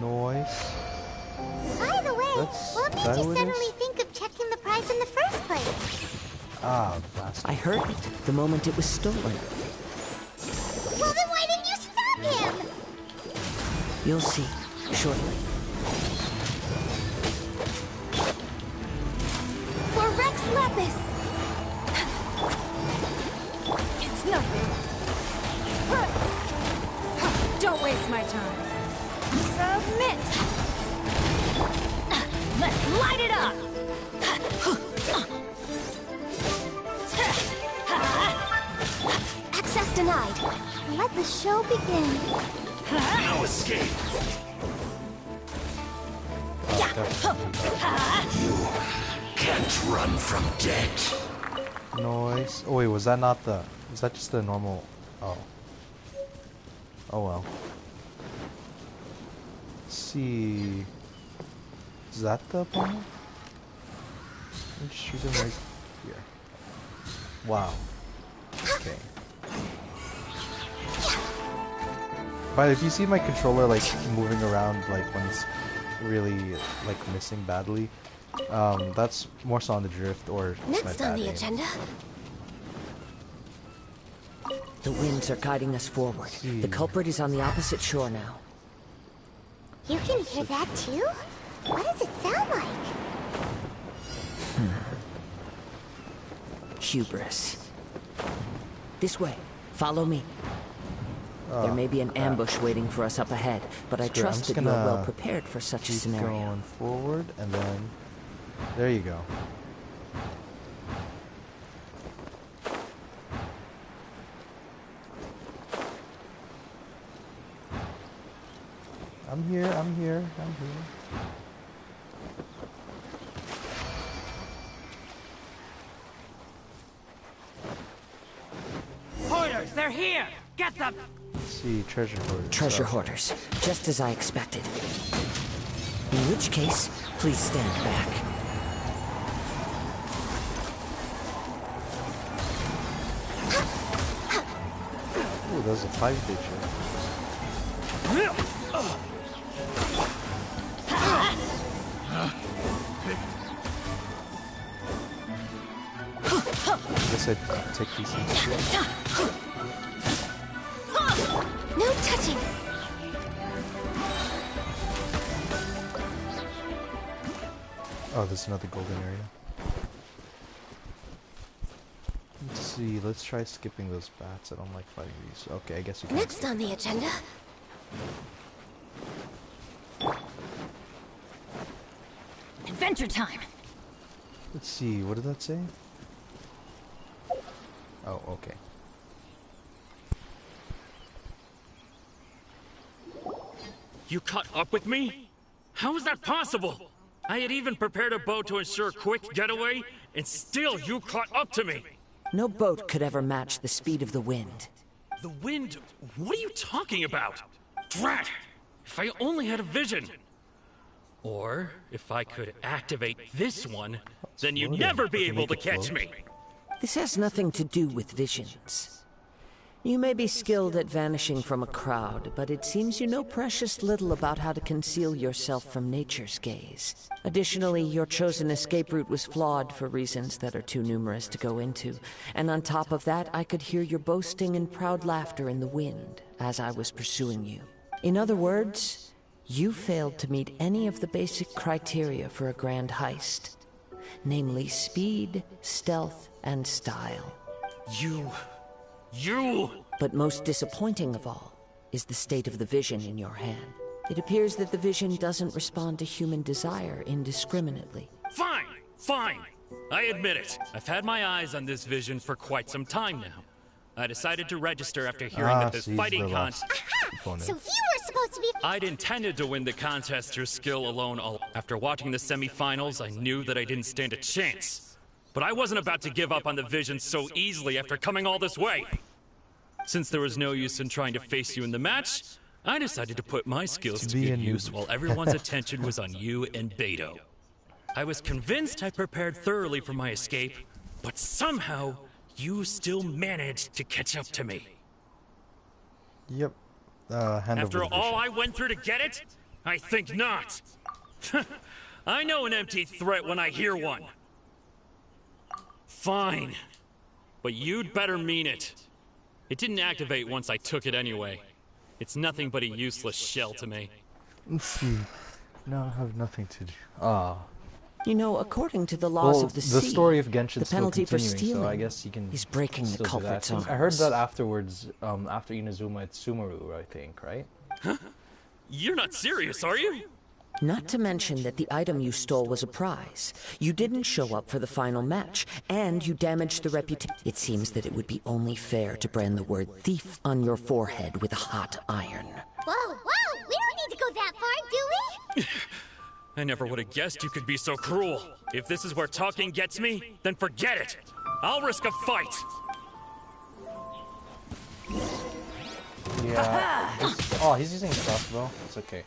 Noise. By the way, That's- what that made you what it suddenly is? think of checking the prize in the first place? Ah, bastard. I heard it the moment it was stolen. Well, then why didn't you stop him? You'll see shortly. For Rex Lapis! It's nothing. Don't waste my time. Submit! Let's light it up! Access denied. Let the show begin. No escape! You can't run from death. Noise. Oh wait, was that not the... Was that just the normal... Oh. Oh well. Let's see... Is that the opponent? Let's shoot him right here. Wow. Okay. But if you see my controller like moving around like when it's really like missing badly, that's more so on the drift or just my Next on bad the aim. agenda. The winds are guiding us forward. The culprit is on the opposite shore now. You can hear that too? What does it sound like? Hubris. This way. Follow me. There may be an ambush waiting for us up ahead, but I trust that you are well prepared for such a scenario. Going forward, and then there you go. I'm here. I'm here. I'm here. Hoarders, they're here! Get them! Let's see, treasure hoarders. Treasure hoarders, just as I expected. In which case, please stand back. Ooh, there's a 5-digit. I guess I'd take these things too. No touching. Oh, there's another golden area. Let's see, let's try skipping those bats. I don't like fighting these. Okay, I guess you can. Next on the agenda. Adventure time! Let's see, what did that say? Oh, okay. You caught up with me? How is that possible? I had even prepared a boat to ensure a quick getaway, and still you caught up to me! No boat could ever match the speed of the wind. The wind? What are you talking about? Drat! If I only had a vision! Or, if I could activate this one, then you'd never be able to catch me! This has nothing to do with visions. You may be skilled at vanishing from a crowd, but it seems you know precious little about how to conceal yourself from nature's gaze. Additionally, your chosen escape route was flawed for reasons that are too numerous to go into. And on top of that, I could hear your boasting and proud laughter in the wind as I was pursuing you. In other words, you failed to meet any of the basic criteria for a grand heist. Namely, speed, stealth, and style. You... But most disappointing of all is the state of the vision in your hand. It appears that the vision doesn't respond to human desire indiscriminately. Fine! Fine! I admit it. I've had my eyes on this vision for quite some time now. I decided to register after hearing that this fighting contest... So you were supposed to be... I'd intended to win the contest through skill alone. After watching the semifinals, I knew that I didn't stand a chance. But I wasn't about to give up on the vision so easily after coming all this way. Since there was no use in trying to face you in the match, I decided to put my skills to good use while everyone's attention was on you and Beto. I was convinced I prepared thoroughly for my escape, but somehow you still managed to catch up to me. Yep. Hand After over the all vision. I went through to get it? I think not. I know an empty threat when I hear one. Fine. But you'd better mean it. It didn't activate once I took it anyway. It's nothing but a useless shell to me. Let's see. No, I have nothing to do. Ah. You know, according to the laws of the sea, the story of Genshin the penalty for still continuing, stealing so I guess you can is breaking the still do that. culprit's arms. I heard that afterwards, after Inazuma, it's Sumeru, I think, right? Huh? You're not serious, are you? Not to mention that the item you stole was a prize. You didn't show up for the final match, and you damaged the reputation. It seems that it would be only fair to brand the word thief on your forehead with a hot iron. Whoa, whoa! We don't need to go that far, do we? I never would have guessed you could be so cruel. If this is where talking gets me, then forget it. I'll risk a fight. Yeah. Oh, he's using a crossbow. It's okay.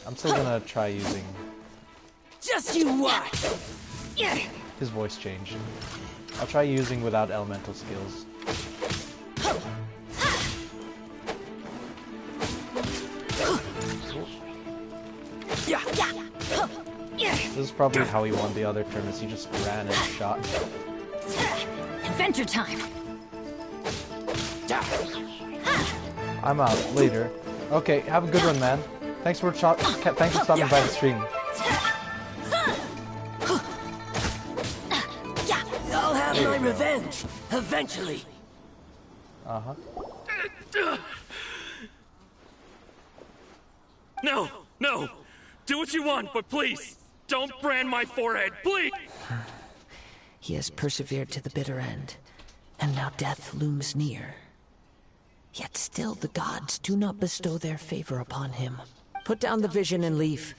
I'm still gonna try using... Just you watch! His voice changed. I'll try using without elemental skills. This is probably how he won the other tournaments. He just ran and shot. Adventure time. I'm out later. Okay, have a good one, man. Thanks for thanks for stopping by the stream. I'll have my revenge eventually. No, no! Do what you want, but please, don't brand my forehead, please! He has persevered to the bitter end, and now death looms near. Yet still the gods do not bestow their favor upon him. Put down the vision and leave.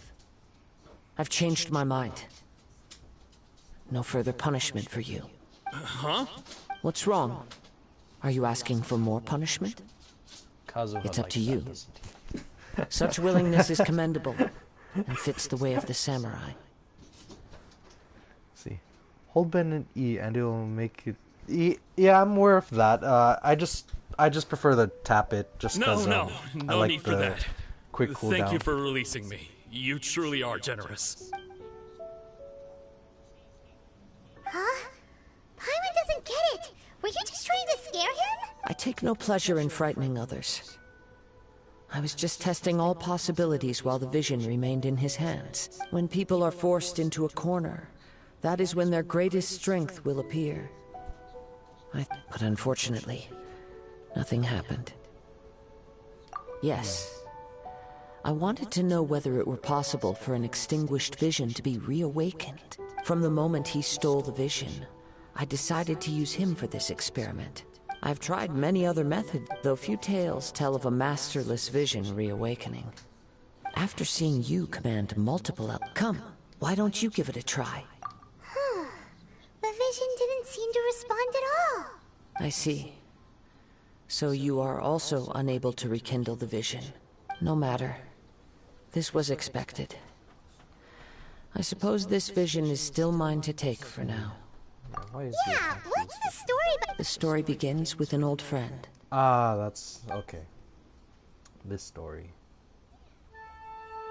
I've changed my mind. No further punishment for you. Huh? What's wrong? Are you asking for more punishment? Kazuha It's up likes to that, you. doesn't he? Such willingness is commendable, and fits the way of the samurai. See, hold Ben and E, and it'll make it. E, yeah, I'm aware of that. I just prefer to tap it, just because No I like need the for that. quick cooldown. Thank you for releasing me. You truly are generous. Huh? Paimon doesn't get it. Were you just trying to scare him? I take no pleasure in frightening others. I was just testing all possibilities while the vision remained in his hands. When people are forced into a corner, that is when their greatest strength will appear. But unfortunately, nothing happened. Yes. I wanted to know whether it were possible for an extinguished vision to be reawakened. From the moment he stole the vision, I decided to use him for this experiment. I've tried many other methods, though few tales tell of a masterless vision reawakening. After seeing you command multiple come, why don't you give it a try? The vision didn't seem to respond at all. I see. So you are also unable to rekindle the vision. No matter. This was expected. I suppose this vision is still mine to take for now. Yeah, what's the story? The story begins with an old friend. Ah, that's okay. This story.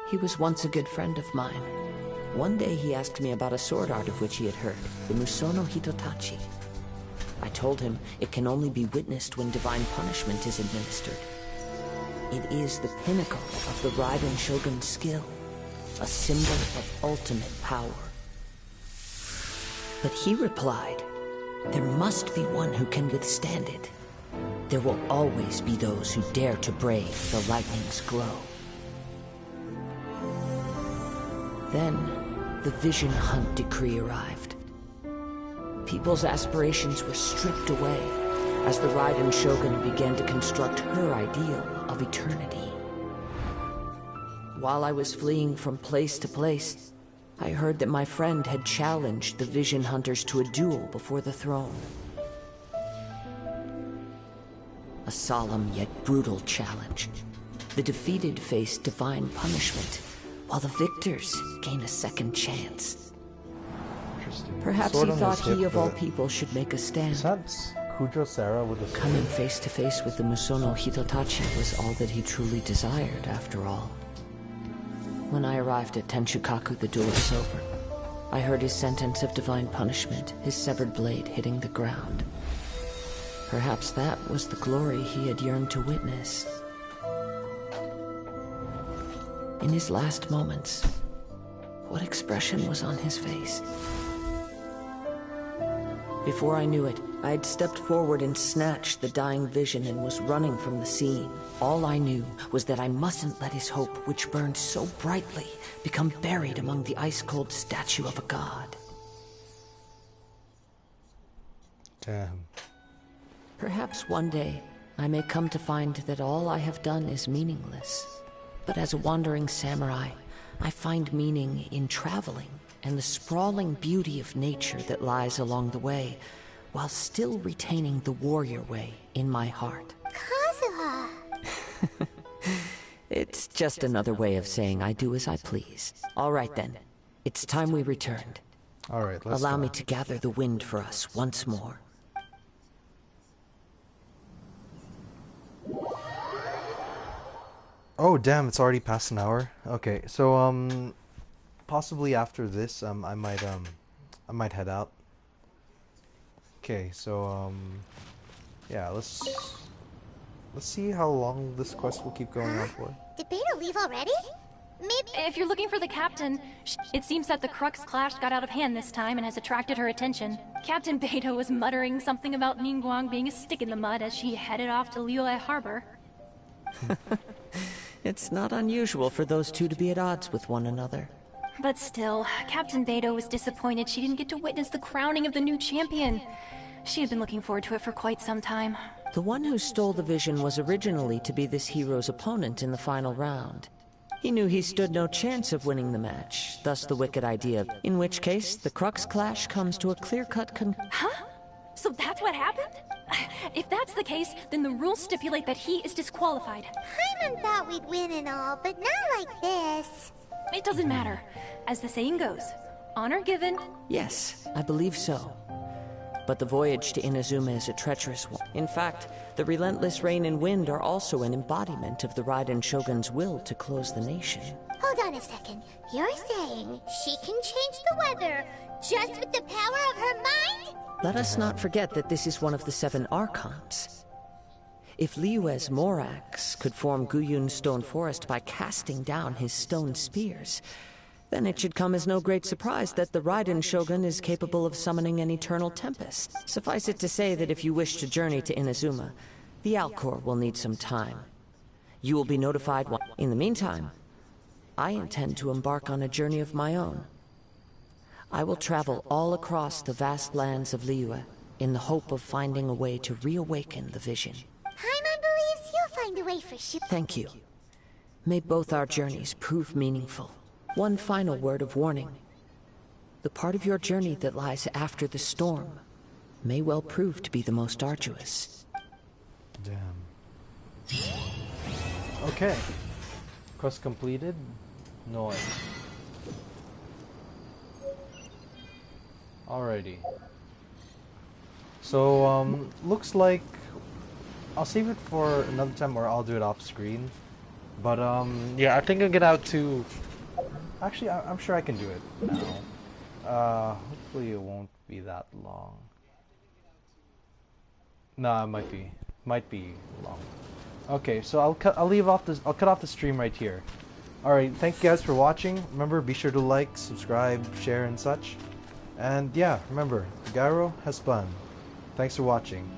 He was once a good friend of mine. One day he asked me about a sword art of which he had heard, the Musono Hitotachi. I told him it can only be witnessed when divine punishment is administered. It is the pinnacle of the Raiden Shogun's skill, a symbol of ultimate power. But he replied, there must be one who can withstand it. There will always be those who dare to brave the lightning's glow. Then, the Vision Hunt decree arrived. People's aspirations were stripped away as the Raiden Shogun began to construct her ideal of eternity. While I was fleeing from place to place, I heard that my friend had challenged the Vision Hunters to a duel before the throne. A solemn yet brutal challenge. The defeated face divine punishment, while the victors gain a second chance. Interesting. Perhaps Sword he on thought his he hip, of all but- people should make a stand. Is that Kujo Sarah with a Coming face to face with the Musono Hitotachi was all that he truly desired, after all. When I arrived at Tenshukaku, the duel was over. I heard his sentence of divine punishment, his severed blade hitting the ground. Perhaps that was the glory he had yearned to witness. In his last moments, what expression was on his face? Before I knew it, I had stepped forward and snatched the dying vision and was running from the scene. All I knew was that I mustn't let his hope, which burned so brightly, become buried among the ice-cold statue of a god. Damn. Perhaps one day, I may come to find that all I have done is meaningless. But as a wandering samurai, I find meaning in traveling and the sprawling beauty of nature that lies along the way, while still retaining the warrior way in my heart. Kazuha! It's just another way of saying I do as I please. All right then, it's time we returned. All right, let's Allow go. me to gather the wind for us once more. Oh damn, it's already past an hour. Okay, so possibly after this, I might head out. Okay, so yeah, let's see how long this quest will keep going on for. Did Beta leave already? Maybe. If you're looking for the captain, it seems that the Crux clash got out of hand this time and has attracted her attention. Captain Beta was muttering something about Ningguang being a stick in the mud as she headed off to Liyue Harbor. It's not unusual for those two to be at odds with one another. But still, Captain Beta was disappointed she didn't get to witness the crowning of the new champion. She had been looking forward to it for quite some time. The one who stole the vision was originally to be this hero's opponent in the final round. He knew he stood no chance of winning the match, thus the wicked idea, in which case the Crux clash comes to a clear-cut Huh? So that's what happened? If that's the case, then the rules stipulate that he is disqualified. Paimon thought we'd win and all, but not like this. It doesn't matter. As the saying goes, honor given. Yes, I believe so. But the voyage to Inazuma is a treacherous one. In fact, the relentless rain and wind are also an embodiment of the Raiden Shogun's will to close the nation. Hold on a second. You're saying she can change the weather just with the power of her mind? Let us not forget that this is one of the 7 Archons. If Liyue's Morax could form Guyun's stone forest by casting down his stone spears, then it should come as no great surprise that the Raiden Shogun is capable of summoning an eternal tempest. Suffice it to say that if you wish to journey to Inazuma, the Alcor will need some time. You will be notified In the meantime, I intend to embark on a journey of my own. I will travel all across the vast lands of Liyue in the hope of finding a way to reawaken the vision. Paimon believes you'll find a way for sure. Thank you. May both our journeys prove meaningful. One final word of warning. The part of your journey that lies after the storm may well prove to be the most arduous. Damn. Okay. Quest completed. Noise. Alrighty. So, looks like I'll save it for another time or I'll do it off screen. But, yeah, I think I'll get out to... Actually, I'm sure I can do it now. Hopefully it won't be that long. Nah, it might be long. Okay, so I'll cut off the stream right here. Alright, thank you guys for watching. Remember, be sure to like, subscribe, share, and such. And yeah, remember, Gyro has fun. Thanks for watching.